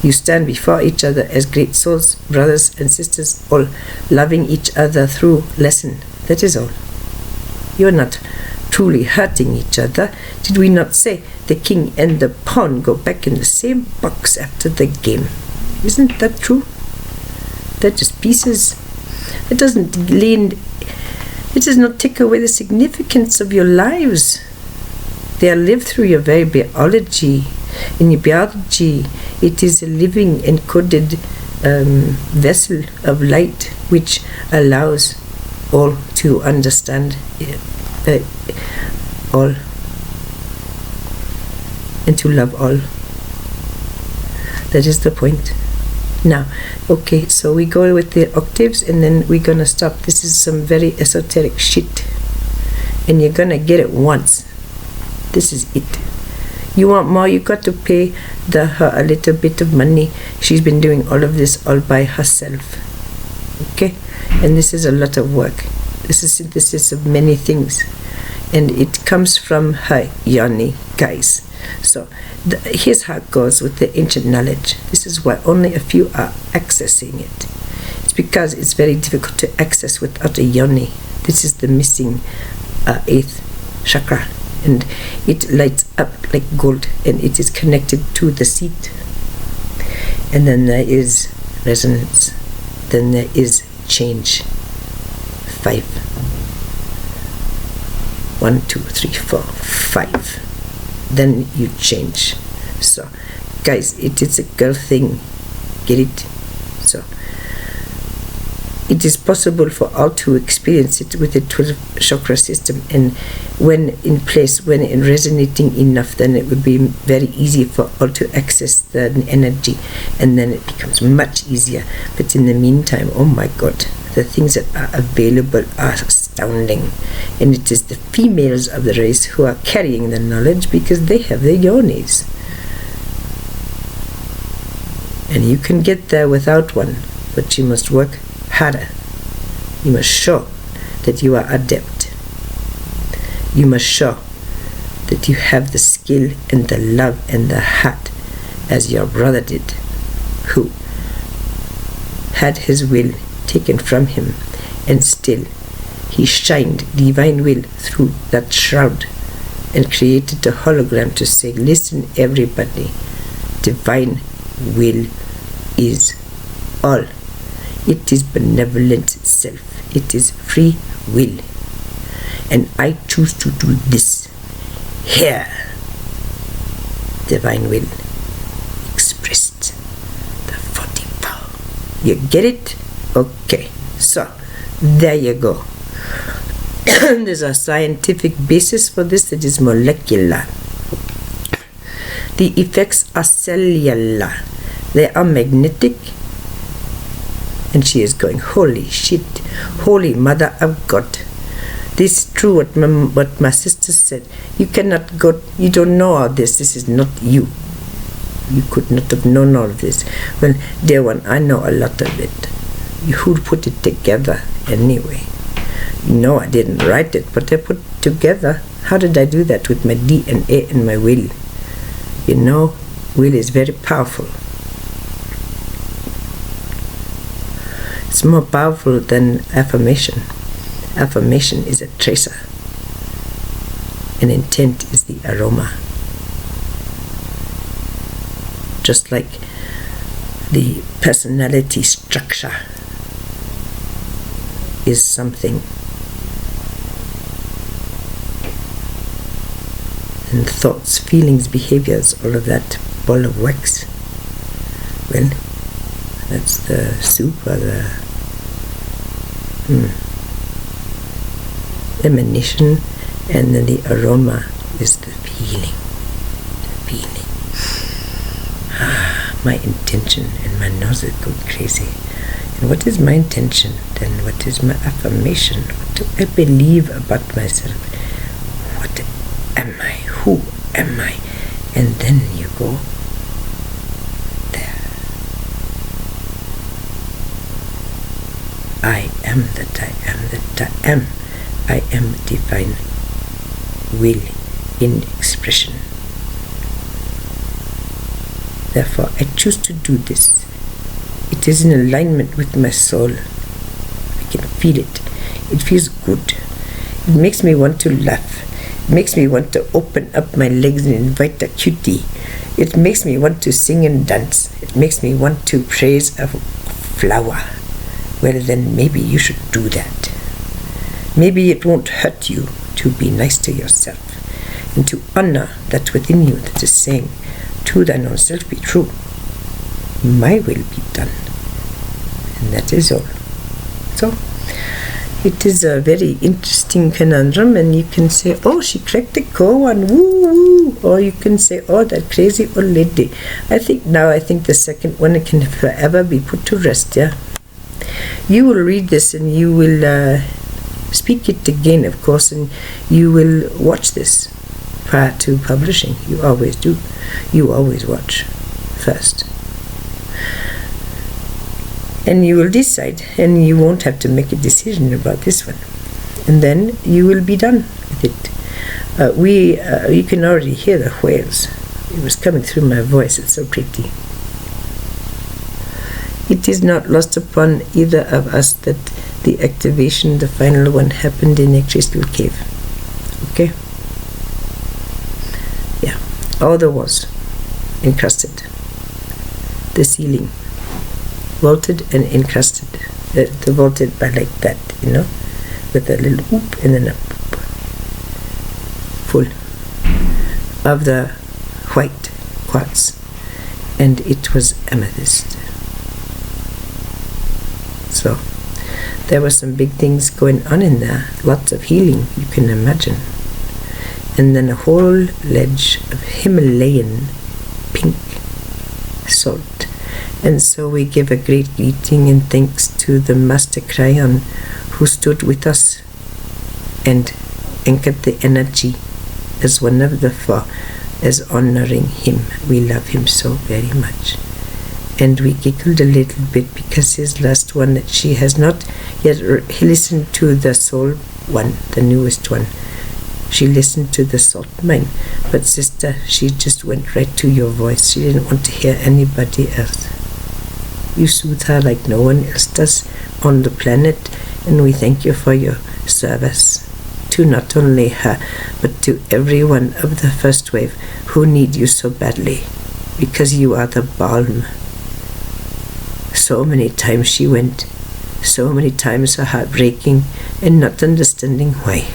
You stand before each other as great souls, brothers and sisters, all loving each other through lesson. That is all. You are not truly hurting each other. Did we not say the king and the pawn go back in the same box after the game? Isn't that true? They're just pieces. It doesn't lend, it does not take away the significance of your lives. They are lived through your very biology. In your biology, it is a living encoded vessel of light which allows all to understand all and to love all. That is the point. Now, okay, so we go with the octaves and then we're gonna stop. This is some very esoteric shit, and you're gonna get it once. This is it. You want more, you got to pay her a little bit of money. She's been doing all of this all by herself. Okay? And this is a lot of work. This is synthesis of many things. And it comes from her yoni, guys. So here's how it goes with the ancient knowledge. This is why only a few are accessing it. It's because it's very difficult to access without a yoni. This is the missing 8th chakra. And it lights up like gold, and it is connected to the seat. And then there is resonance. Then there is change. 5. 1, 2, 3, 4, 5. Then you change. So, guys, it is a girl thing. Get it? So, it is possible for all to experience it with the 12 chakra system, and when in place, when in resonating enough, then it would be very easy for all to access the energy, and then it becomes much easier. But in the meantime, oh my God, the things that are available are astounding, and it is the females of the race who are carrying the knowledge because they have their yonis, and you can get there without one, but you must work harder. You must show that you are adept. You must show that you have the skill and the love and the heart, as your brother did, who had his will taken from him, and still he shined divine will through that shroud and created a hologram to say, listen everybody, divine will is all. It is benevolent self. It is free will. And I choose to do this. Here, divine will expressed. The 40 power. You get it? Okay. So, there you go. There's a scientific basis for this that is molecular. The effects are cellular. They are magnetic. And she is going, holy shit, holy mother of God. This is true what my sister said. You cannot go, you don't know all this. This is not you. You could not have known all of this. Well, dear one, I know a lot of it. Who put it together anyway? You know I didn't write it, but I put it together. How did I do that? With my DNA and my will. You know, will is very powerful. It's more powerful than affirmation. Affirmation is a tracer, and intent is the aroma. Just like the personality structure is something, and thoughts, feelings, behaviors, all of that ball of wax. Well, that's the soup or the emanation, and then the aroma is the feeling. The feeling. my intention, and my nose is going crazy. And what is my intention? Then what is my affirmation? What do I believe about myself? What am I? Who am I? And then you go there. I am that I am that I am. I am divine will in expression. Therefore, I choose to do this. It is in alignment with my soul. I can feel it. It feels good. It makes me want to laugh. It makes me want to open up my legs and invite a cutie. It makes me want to sing and dance. It makes me want to praise a flower. Well, then maybe you should do that. Maybe it won't hurt you to be nice to yourself and to honor that within you that is saying, to thine own self be true. My will be done. And that is all. So, it is a very interesting conundrum, and you can say, oh, she cracked the core one, woo woo. Or you can say, oh, that crazy old lady. I think the second one can forever be put to rest, yeah. You will read this and you will speak it again, of course, and you will watch this prior to publishing. You always do. You always watch first. And you will decide, and you won't have to make a decision about this one. And then you will be done with it. You can already hear the whales. It was coming through my voice. It's so pretty. It is not lost upon either of us that the activation, the final one, happened in a crystal cave. Okay? Yeah. All there was encrusted. The ceiling. Vaulted and encrusted. Vaulted by like that, with a little oop and then a poop. Full of the white quartz. And it was amethyst. So, there were some big things going on in there. Lots of healing, you can imagine. And then a whole ledge of Himalayan pink salt. And so we give a great greeting and thanks to the Master Crayon who stood with us and anchored the energy as one of the four, as honoring him. We love him so very much. And we giggled a little bit because his last one, that she has not yet listened to the soul one, the newest one. She listened to the salt mine. But sister, she just went right to your voice. She didn't want to hear anybody else. You soothe her like no one else does on the planet, and we thank you for your service to not only her, but to everyone of the first wave who need you so badly, because you are the balm. So many times she went, so many times her heart breaking and not understanding why.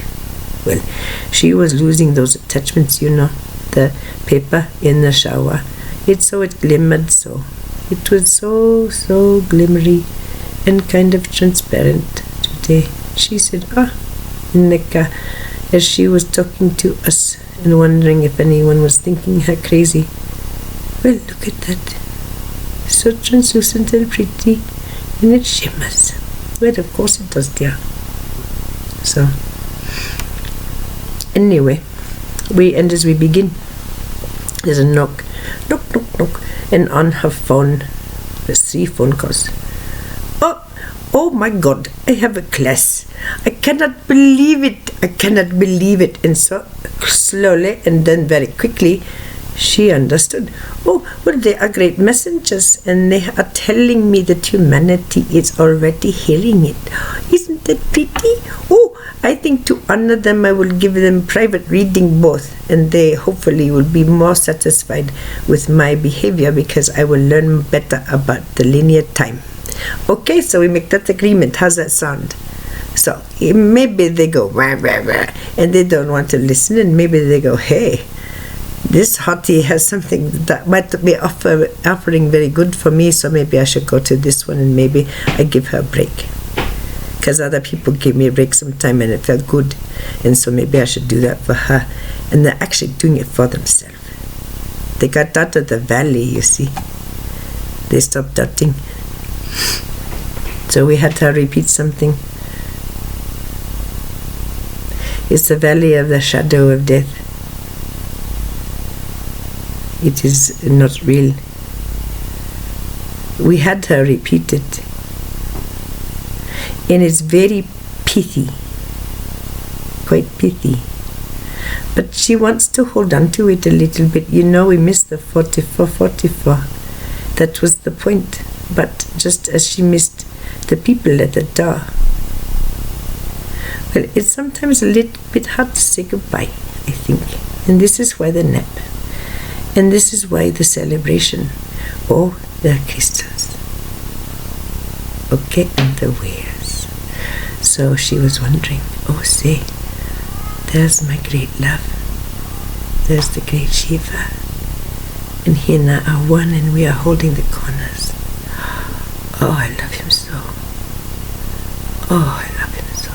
Well, she was losing those attachments, the paper in the shower. It glimmered so. It was so glimmery and kind of transparent today. She said, Nika, as she was talking to us and wondering if anyone was thinking her crazy. Well, look at that. So translucent and pretty, and it shimmers. Well, of course it does, dear. So, anyway, we end as we begin. There's a knock, and on her phone, there's 3 phone calls. Oh my God, I have a class. I cannot believe it. And so slowly and then very quickly, she understood. Oh, well, they are great messengers, and they are telling me that humanity is already healing it. Isn't that pretty? Oh, I think to honor them, I will give them private reading both, and they hopefully will be more satisfied with my behavior because I will learn better about the linear time. Okay, so we make that agreement. How's that sound? So maybe they go, wah, wah, wah, and they don't want to listen, and maybe they go, hey, this hottie has something that might be offering very good for me, so maybe I should go to this one, and maybe I give her a break. Because other people gave me a break sometime and it felt good, and so maybe I should do that for her. And they're actually doing it for themselves. They got out of the valley, you see. they stopped doubting. So we had to repeat something. It's the valley of the shadow of death. It is not real. We had to repeat it. And it's very pithy. Quite pithy. But she wants to hold on to it a little bit. You know, we missed the 44. That was the point. But just as she missed the people at the door. Well, it's sometimes a little bit hard to say goodbye, I think. And this is why the nap. And this is why the celebration. Oh, the crystals. Okay, and the wares. So she was wondering, oh, say, there's my great love. There's the great Shiva. And he and I are one, and we are holding the corners. Oh, I love him so. Oh, I love him so.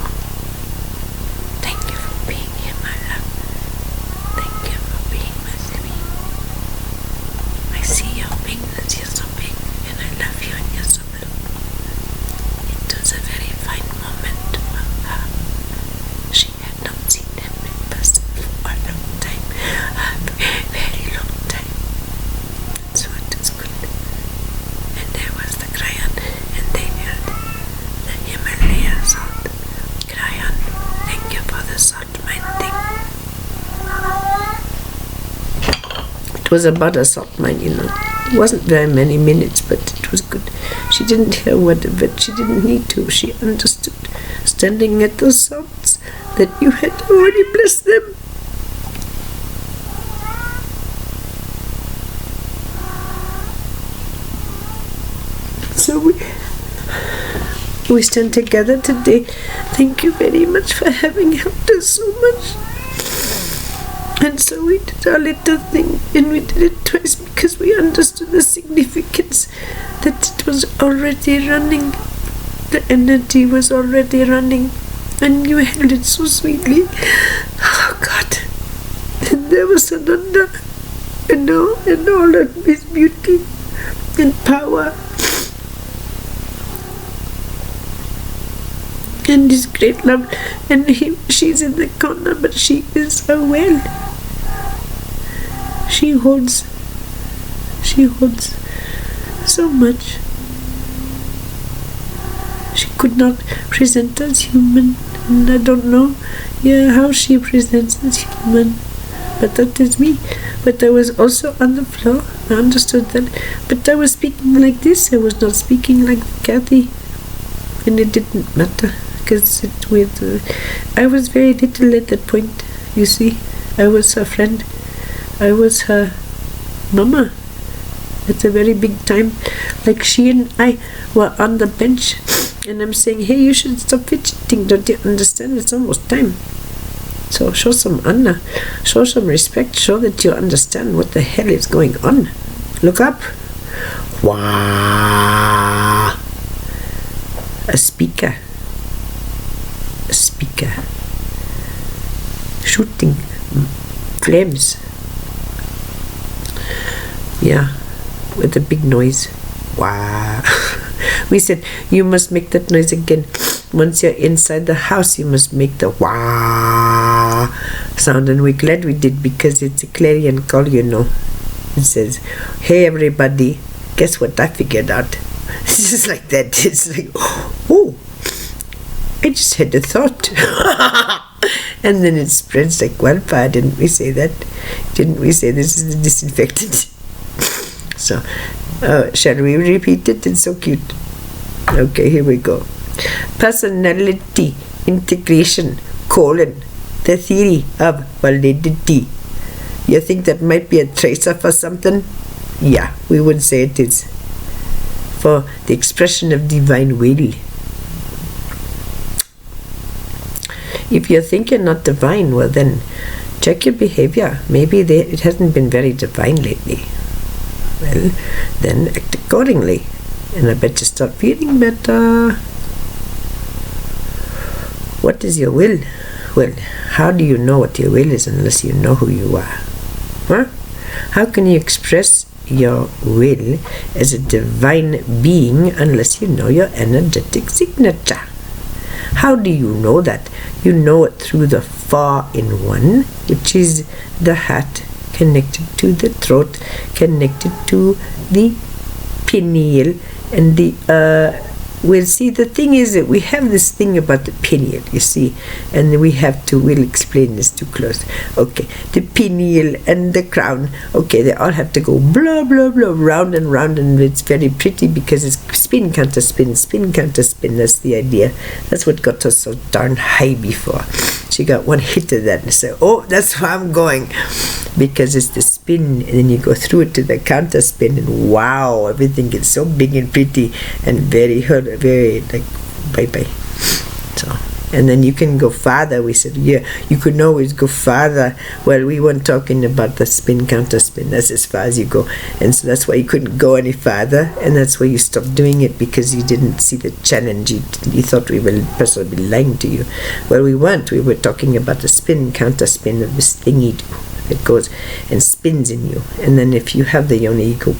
Thank you for being here, my love. Thank you for being with me. I see your bigness, you're so big, and I love you, and you're so blue. It was a very fine moment for her. She had not seen him in person for a long time, a very long time. So it was good. And there was the crayon, and they held the Himalaya salt. Crayon, thank you for the salt mine thing. It was about a salt mine, you know. It wasn't very many minutes, but it was good. She didn't hear a word of it. She didn't need to. She understood, standing at those salts, that you had already blessed them. So we stand together today. Thank you very much for having helped us so much. And so we did our little thing, and we did it twice because we understood the significance that it was already running. The energy was already running, and you held it so sweetly. Oh God. And there was Ananda, you know, and all of his beauty and power. And his great love, and she's in the corner, but she is so well. She holds so much. She could not present as human, and I don't know how she presents as human, but that is me. But I was also on the floor. I understood that, but I was speaking like this. I was not speaking like Kathy, and it didn't matter. Because I was very little at that point, you see. I was her friend. I was her mama at a very big time. Like she and I were on the bench, and I'm saying, hey, you should stop fidgeting. Don't you understand? It's almost time. So show some honor, show some respect, show that you understand what the hell is going on. Look up. Wow. A speaker. Shooting flames, with a big noise. Wow. We said, you must make that noise again. Once you're inside the house, you must make the wah sound, and we're glad we did, because it's a clarion call, you know. It says, hey everybody, guess what I figured out? It's just like that. It's like, oh, I just had a thought. And then it spreads like wildfire. Didn't we say that? Didn't we say this is the disinfectant? So, shall we repeat it? It's so cute. Okay, here we go. Personality integration, the theory of validity. You think that might be a tracer for something? Yeah, we would say it is. For the expression of divine will. If you think you're not divine, well then, check your behavior. Maybe it hasn't been very divine lately. Well, then act accordingly. And I bet you start feeling better. What is your will? Well, how do you know what your will is unless you know who you are? Huh? How can you express your will as a divine being unless you know your energetic signature. How do you know that? You know it through the 4-in-1, which is the heart connected to the throat, connected to the pineal, and the well, see, the thing is that we have this thing about the pineal, you see, and we'll explain this too close. Okay, the pineal and the crown, okay, they all have to go blah, blah, blah, round and round, and it's very pretty because it's spin, counter spin, spin, counter spin. That's the idea. That's what got us so darn high before. She got one hit of that and said, oh, that's where I'm going. Because it's the spin, and then you go through it to the counter spin, and wow, everything gets so big and pretty and very like bye. So, and then you can go farther. We said, yeah, you can always go farther. Well, we weren't talking about the spin, counter spin. That's as far as you go, and so that's why you couldn't go any farther, and that's why you stopped doing it, because you didn't see the challenge. You thought we were possibly lying to you. Well, we weren't. We were talking about the spin, counter spin of this thingy that goes and spins in you, and then if you have the yoni, you go.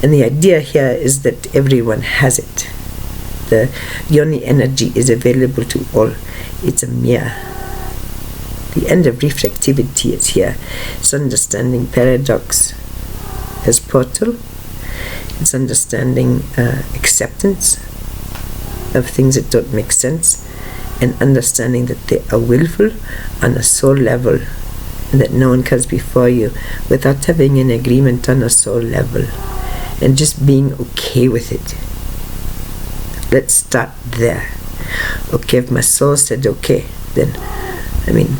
And the idea here is that everyone has it. The yoni energy is available to all. It's a mirror. The end of reflectivity is here. It's understanding paradox as portal. It's understanding acceptance of things that don't make sense, and understanding that they are willful on a soul level, and that no one comes before you without having an agreement on a soul level, and just being okay with it. Let's start there. Okay, if my soul said okay, then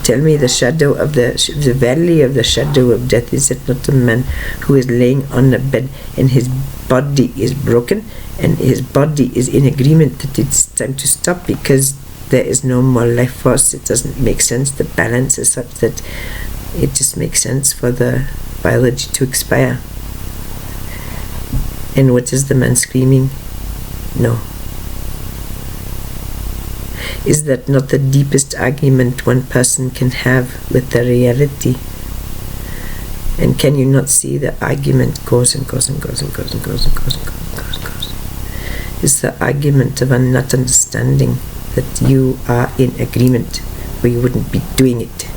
tell me, the shadow of the valley of the shadow of death, is it not a man who is laying on a bed and his body is broken and his body is in agreement that it's time to stop because there is no more life force? It doesn't make sense. The balance is such that it just makes sense for the biology to expire. And what is the man screaming? No. Is that not the deepest argument one person can have with the reality? And can you not see the argument goes and goes and goes and goes and goes and goes and goes and goes and goes? It's the argument of not understanding that you are in agreement, or you wouldn't be doing it.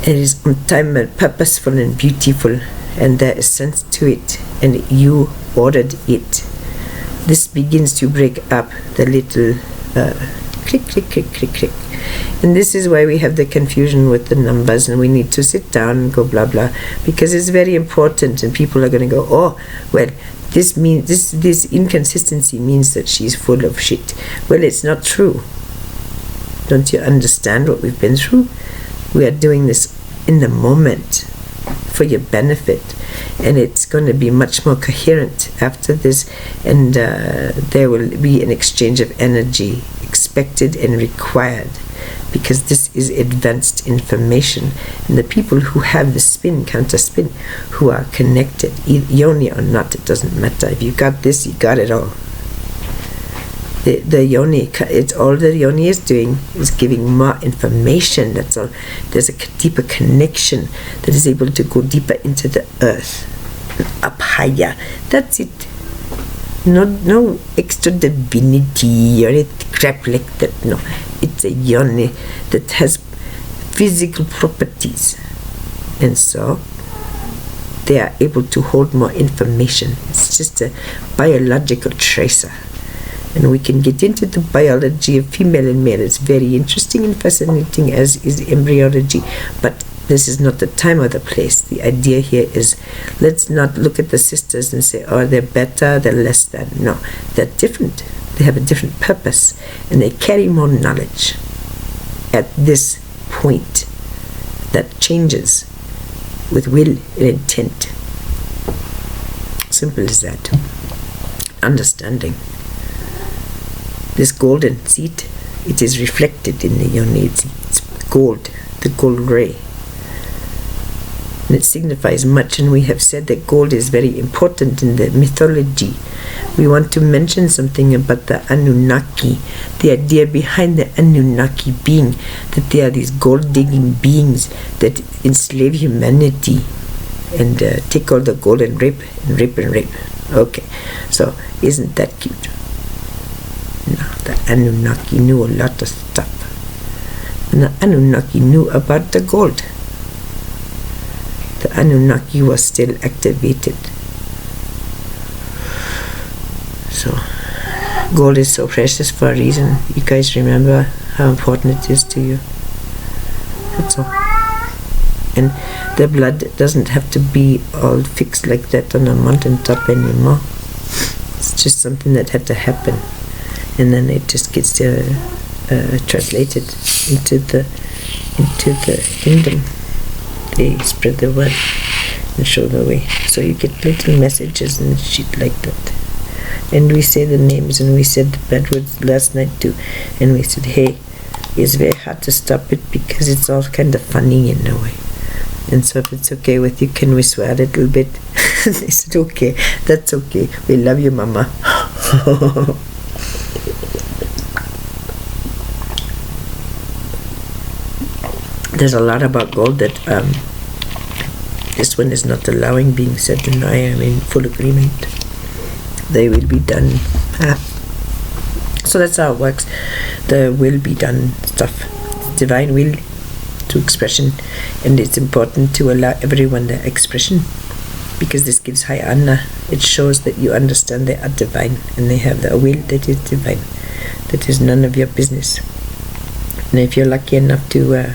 It is on time and purposeful and beautiful, and there is sense to it, and you ordered it. This begins to break up the little click, click, click, click, click. And this is why we have the confusion with the numbers, and we need to sit down and go blah blah, because it's very important, and people are going to go, oh, well, this means this inconsistency means that she's full of shit. Well, it's not true. Don't you understand what we've been through? We are doing this in the moment for your benefit, and it's going to be much more coherent after this, and there will be an exchange of energy expected and required, because this is advanced information, and the people who have the spin, counter spin, who are connected, yoni or not, it doesn't matter. If you got this, you got it all. The yoni, it's all the yoni is doing is giving more information. That's all. There's a deeper connection that is able to go deeper into the earth, up higher. That's it. No extra divinity or any crap like that. No, it's a yoni that has physical properties, and so they are able to hold more information. It's just a biological tracer. And we can get into the biology of female and male. It's very interesting and fascinating, as is embryology, but this is not the time or the place. The idea here is, let's not look at the sisters and say, oh, they're better, they're less than. No, they're different. They have a different purpose, and they carry more knowledge at this point that changes with will and intent. Simple as that. Understanding. This golden seed, it is reflected in the yoni. It's gold, the gold ray. And it signifies much, and we have said that gold is very important in the mythology. We want to mention something about the Anunnaki, the idea behind the Anunnaki being that they are these gold-digging beings that enslave humanity and take all the gold and rape and rape and rape. Okay, so isn't that cute? No, the Anunnaki knew a lot of stuff. And the Anunnaki knew about the gold. The Anunnaki was still activated. So, gold is so precious for a reason. You guys remember how important it is to you. That's all. And the blood doesn't have to be all fixed like that on a mountain top anymore. It's just something that had to happen, and then it just gets translated into the kingdom. They spread the word and show the way. So you get little messages and shit like that. And we say the names, and we said the bad words last night too. And we said, hey, it's very hard to stop it because it's all kind of funny in a way. And so if it's okay with you, can we swear a little bit? They said, okay, that's okay. We love you, Mama. There's a lot about gold that this one is not allowing being said, and I am in full agreement. They will be done. So that's how it works. The will be done stuff. Divine will to expression, and it's important to allow everyone their expression, because this gives high honor. It shows that you understand they are divine and they have the will that is divine. That is none of your business. And if you're lucky enough to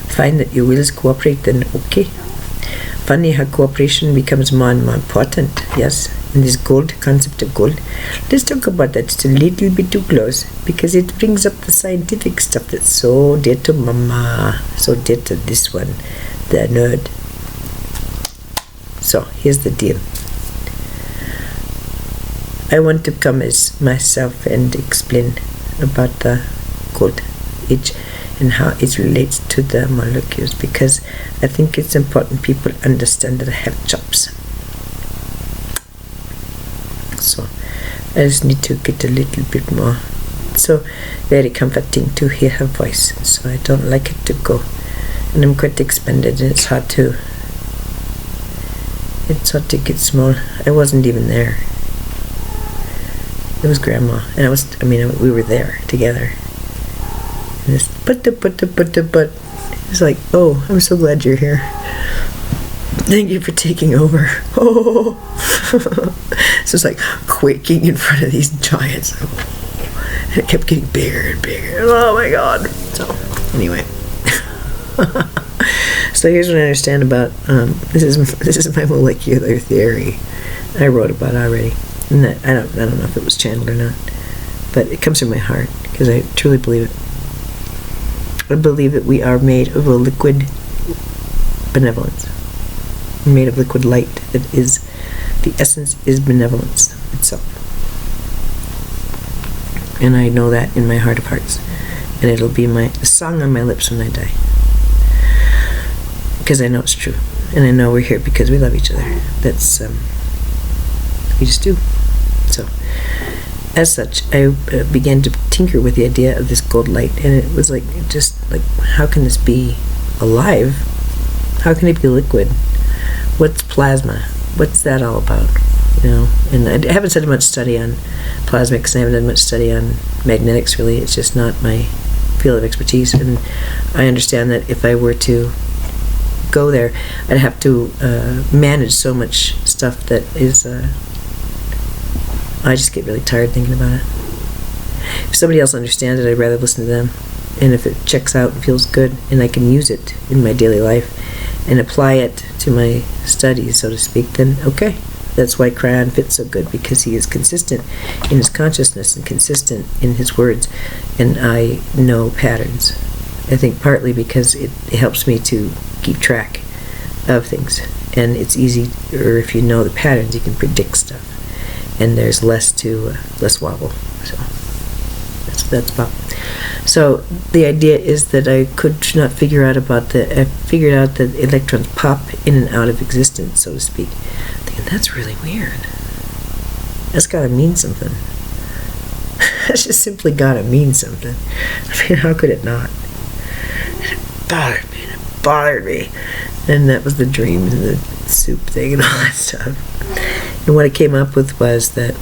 find that your wills cooperate, then okay. Funny how cooperation becomes more and more important. Yes, in this gold concept of gold, let's talk about that. It's a little bit too close because it brings up the scientific stuff that's so dear to Mama, so dear to this one, the nerd. So here's the deal. I want to come as myself and explain about the gold age and how it relates to the molecules, because I think it's important people understand that I have chops. So I just need to get a little bit more. It's so very comforting to hear her voice, so I don't like it to go. And I'm quite expanded, and it's hard to get small. I wasn't even there. It was Grandma, and we were there together. And this but it's like, oh, I'm so glad you're here. Thank you for taking over. Oh, so it's like quaking in front of these giants. And it kept getting bigger and bigger. Oh my God. So anyway, so here's what I understand about this is my molecular theory. I wrote about it already, and I don't know if it was channeled or not, but it comes from my heart because I truly believe it. I believe that we are made of a liquid benevolence. We're made of liquid light. That is, the essence is benevolence itself. And I know that in my heart of hearts. And it'll be a song on my lips when I die. Because I know it's true. And I know we're here because we love each other. That's, we just do. So, as such, I began to tinker with the idea of this gold light, and it was like, how can this be alive? How can it be liquid? What's plasma? What's that all about? And I haven't done much study on plasma because I haven't done much study on magnetics, really. It's just not my field of expertise, and I understand that if I were to go there, I'd have to manage so much stuff that is I just get really tired thinking about it. If somebody else understands it, I'd rather listen to them. And if it checks out and feels good, and I can use it in my daily life and apply it to my studies, so to speak, then okay. That's why Crayon fits so good, because he is consistent in his consciousness and consistent in his words, and I know patterns. I think partly because it helps me to keep track of things, and it's easy, or if you know the patterns, you can predict stuff. And there's less wobble. So that's about. So the idea is that I could not figure out I figured out that electrons pop in and out of existence, so to speak. I'm thinking, that's really weird. That's gotta mean something. That's just simply gotta mean something. I mean, how could it not? And it bothered me. And that was the dream, and the soup thing and all that stuff. And what I came up with was that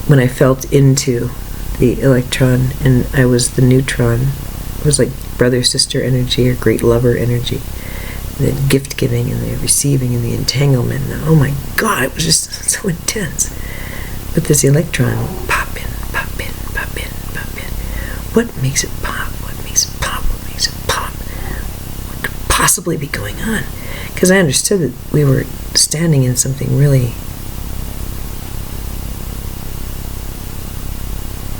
when I felt into the electron and I was the neutron, it was like brother-sister energy or great lover energy. The gift giving and the receiving and the entanglement. And oh my God, it was just so intense. But this electron would pop in, pop in, pop in, pop in. What makes it pop? What makes it pop? What makes it pop? What could possibly be going on? Because I understood that we were standing in something really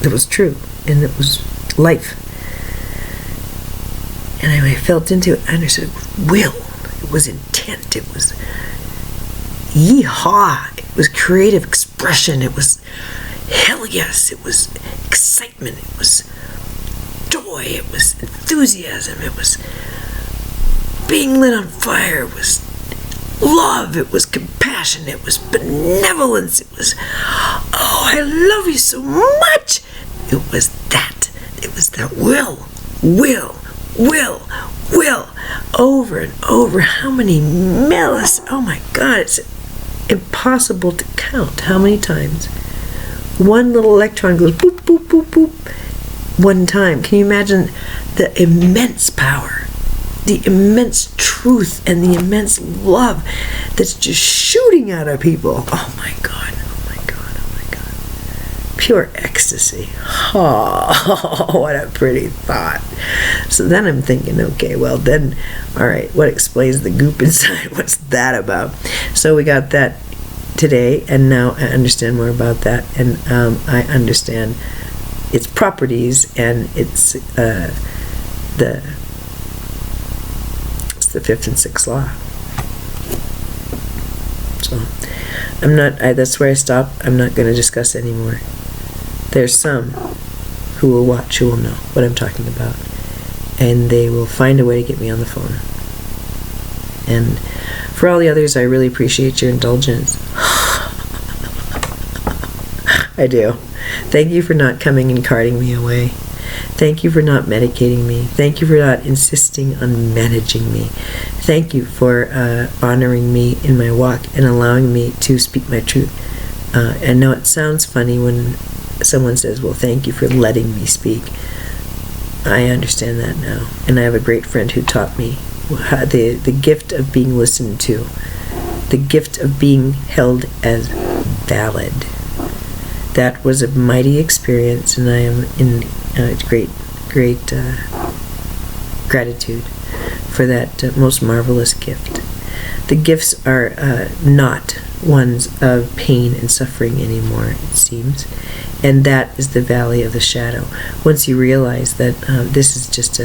that was true, and it was life. And I felt into it, I understood will. It was intent. It was yeehaw. It was creative expression. It was hell yes. It was excitement. It was joy. It was enthusiasm. It was being lit on fire. It was love. It was compassion. It was benevolence. It was, oh, I love you so much. It was that. It was that will, over and over. How many millis? Oh my God, it's impossible to count how many times one little electron goes boop, boop, boop, boop, one time. Can you imagine the immense power, the immense truth, and the immense love that's just shooting out of people? Oh my God, oh my God, oh my God. Pure ecstasy. Oh, what a pretty thought. So then I'm thinking, okay, well then, all right, what explains the goop inside? What's that about? So we got that today, and now I understand more about that, and I understand its properties, and it's the fifth and sixth law. So that's where I stop. I'm not going to discuss anymore. There's some who will watch, who will know what I'm talking about, and they will find a way to get me on the phone. And for all the others, I really appreciate your indulgence. I do. Thank you for not coming and carting me away. Thank you for not medicating me. Thank you for not insisting on managing me. Thank you for honoring me in my walk and allowing me to speak my truth. And now it sounds funny when someone says, well, thank you for letting me speak. I understand that now. And I have a great friend who taught me the gift of being listened to, the gift of being held as valid. That was a mighty experience, and I am in great gratitude for that most marvelous gift. The gifts are not ones of pain and suffering anymore, it seems, and that is the valley of the shadow. Once you realize that this is just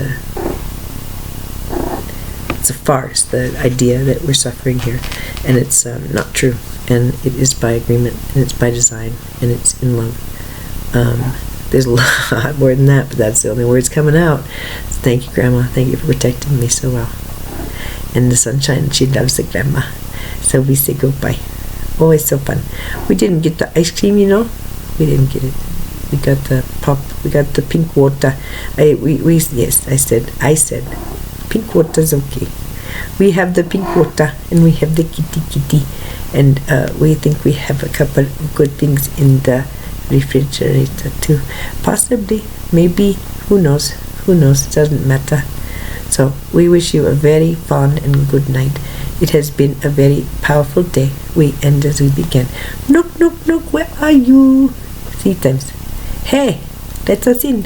it's a farce, the idea that we're suffering here, and it's not true, and it is by agreement, and it's by design, and it's in love. There's a lot more than that, but that's the only words coming out. So thank you, Grandma. Thank you for protecting me so well. And the sunshine, she loves the Grandma. So we say goodbye. Always so fun. We didn't get the ice cream, you know. We didn't get it. We got the pop. We got the pink water. Yes, I said, pink water's okay. We have the pink water, and we have the kitty, and we think we have a couple of good things in the refrigerator too. Possibly, maybe, who knows, it doesn't matter. So we wish you a very fond and good night. It has been a very powerful day. We end as we began. Knock, knock, knock, where are you? 3 times. Hey, let us in.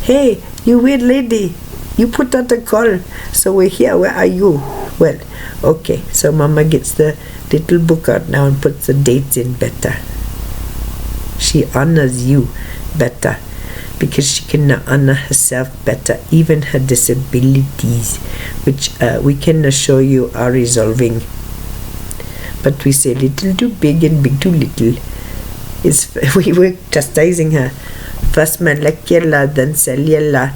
Hey, you weird lady, you put out a call, so we're here. Where are you? Well, okay, so Mama gets the little book out now and puts the dates in better. She honors you better because she can honor herself better, even her disabilities, which we can assure you are resolving. But we say little too big and big too little. We were chastising her. First molecular, then cellular,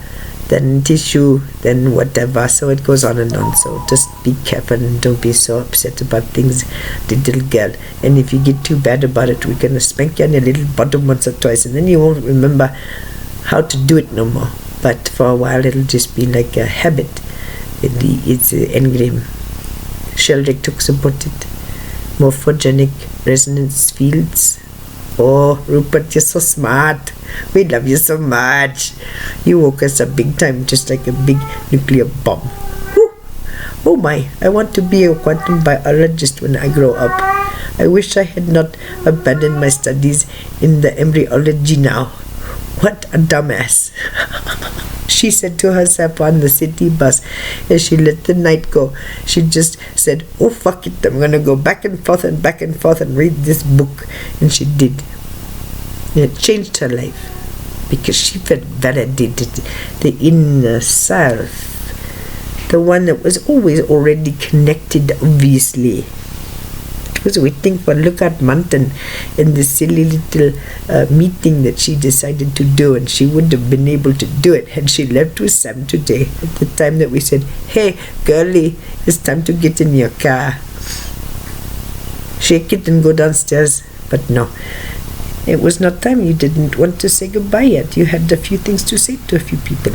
then tissue, then whatever. So it goes on and on. So just be careful and don't be so upset about things, little girl. And if you get too bad about it, we're going to spank you on your little bottom once or twice, and then you won't remember how to do it no more. But for a while, it'll just be like a habit. It's an engram. Sheldrick talks about it. Morphogenic resonance fields. Oh, Rupert, you're so smart. We love you so much. You woke us up big time, just like a big nuclear bomb. Whew. Oh my, I want to be a quantum biologist when I grow up. I wish I had not abandoned my studies in the embryology now. What a dumbass. She said to herself on the city bus as she let the night go. She just said, oh fuck it, I'm gonna go back and forth and read this book. And she did. And it changed her life because she felt validated. The inner self, the one that was always already connected, obviously. Because we think, well, look at Mountain in this silly little meeting that she decided to do, and she wouldn't have been able to do it had she left with Sam today at the time that we said, hey girlie, it's time to get in your car, shake it and go downstairs. But no, it was not time. You didn't want to say goodbye yet. You had a few things to say to a few people,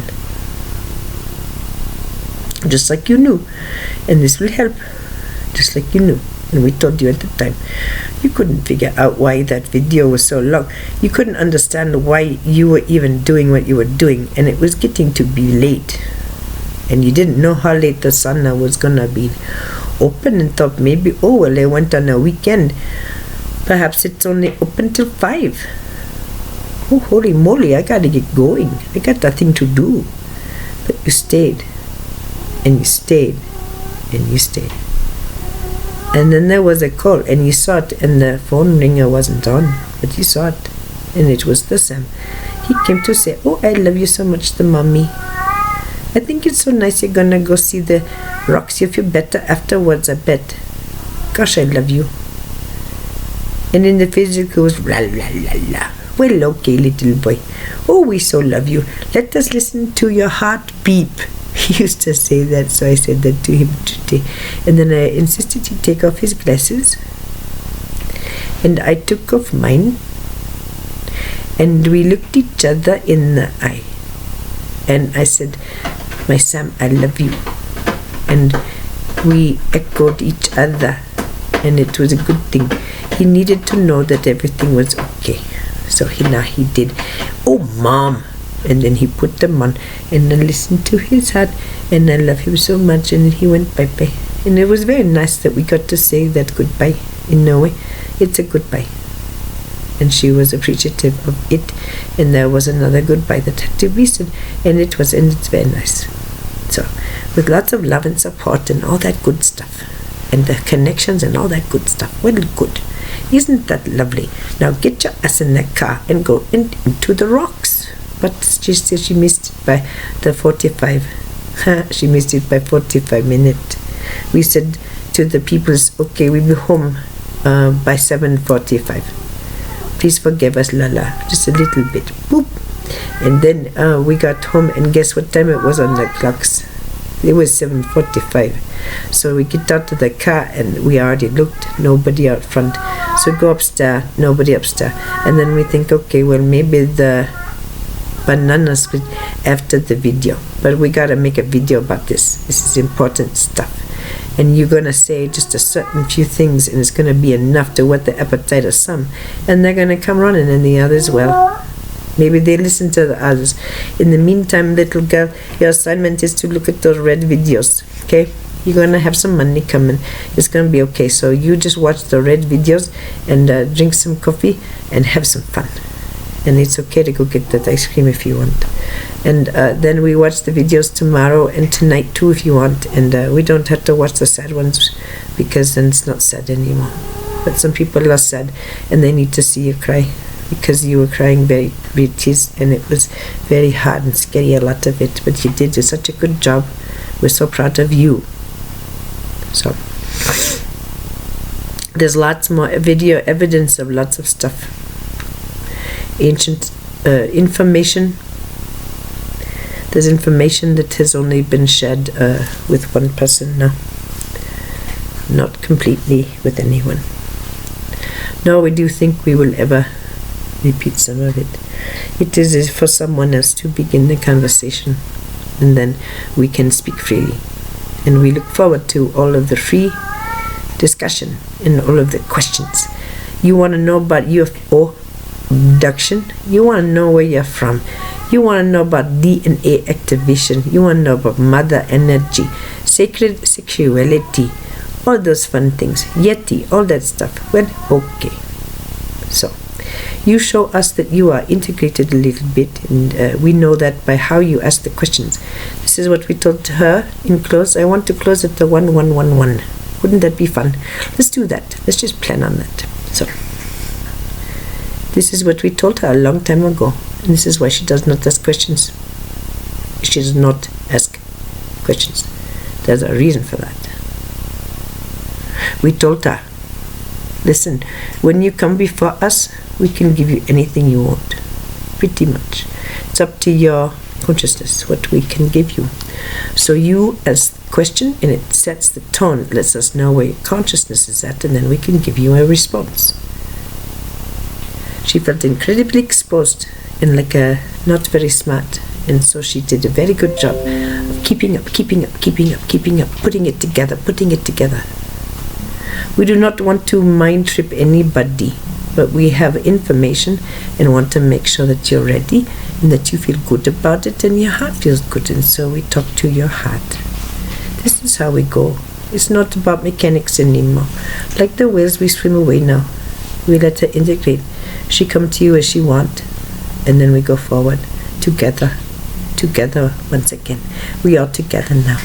just like you knew, and this will help, just like you knew. And we told you at the time. You couldn't figure out why that video was so long. You couldn't understand why you were even doing what you were doing, and it was getting to be late. And you didn't know how late the sauna was gonna be open, and thought maybe, oh well, they went on a weekend. Perhaps it's only open till 5. Oh, holy moly, I gotta get going. I got nothing to do. But you stayed. And you stayed. And you stayed. And then there was a call, and you saw it, and the phone ringer wasn't on, but you saw it, and it was the Sam. He came to say, oh, I love you so much, the mommy. I think it's so nice you're gonna go see the rocks. You feel better afterwards, I bet. Gosh, I love you. And in the physical, it was la la la la. Well, okay, little boy. Oh, we so love you. Let us listen to your heart beep. He used to say that, so I said that to him today. And then I insisted he take off his glasses. And I took off mine. And we looked each other in the eye. And I said, my Sam, I love you. And we echoed each other. And it was a good thing. He needed to know that everything was okay. So he did. Oh, Mom. And then he put them on, and I listened to his heart, and I love him so much. And he went bye-bye, and it was very nice that we got to say that goodbye. In a way, it's a goodbye, and she was appreciative of it. And there was another goodbye that had to be said, and it's very nice. So with lots of love and support and all that good stuff, and the connections and all that good stuff. Well, good. Isn't that lovely? Now get your ass in the car and go into the rocks. But she said she missed it by the 45. She missed it by 45 minutes. We said to the peoples, okay, we'll be home by 7:45. Please forgive us, Lala, just a little bit. Boop. And then we got home, and guess what time it was on the clocks? It was 7:45. So we get out of the car, and we already looked, nobody out front. So go upstairs, nobody upstairs. And then we think, okay, well, maybe the banana split after the video, but we gotta make a video about this. This is important stuff, and you're gonna say just a certain few things, and it's gonna be enough to whet the appetite of some, and they're gonna come running, and the others, well, maybe they listen to the others. In the meantime, little girl, your assignment is to look at those red videos. Okay, you're gonna have some money coming. It's gonna be okay. So you just watch the red videos and drink some coffee and have some fun. And it's okay to go get that ice cream if you want. And then we watch the videos tomorrow and tonight too if you want. And we don't have to watch the sad ones, because then it's not sad anymore. But some people are sad and they need to see you cry, because you were crying very tears, and it was very hard and scary, a lot of it. But you did such a good job. We're so proud of you. So there's lots more video evidence of lots of stuff. Ancient information. There's information that has only been shared with one person now, not completely with anyone. No, we do think we will ever repeat some of it. It is for someone else to begin the conversation, and then we can speak freely. And we look forward to all of the free discussion in all of the questions. You want to know about UFO abduction. You want to know where you're from. You want to know about DNA activation. You want to know about mother energy, sacred sexuality, all those fun things, Yeti, all that stuff. Well, okay. So, you show us that you are integrated a little bit, and we know that by how you ask the questions. This is what we told her in close. I want to close at the 1111. Wouldn't that be fun? Let's do that. Let's just plan on that. So, this is what we told her a long time ago. And this is why she does not ask questions. She does not ask questions. There's a reason for that. We told her, listen, when you come before us, we can give you anything you want. Pretty much. It's up to your consciousness what we can give you. So you ask the question, and it sets the tone, lets us know where your consciousness is at, and then we can give you a response. She felt incredibly exposed and like a not very smart, and so she did a very good job of keeping up, putting it together. We do not want to mind trip anybody, but we have information and want to make sure that you're ready and that you feel good about it and your heart feels good, and so we talk to your heart. This is how we go. It's not about mechanics anymore. Like the whales, we swim away now. We let her integrate. She come to you as she want, and then we go forward together once again. We are together now.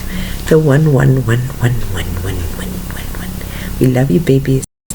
The 11111111. We love you, babies.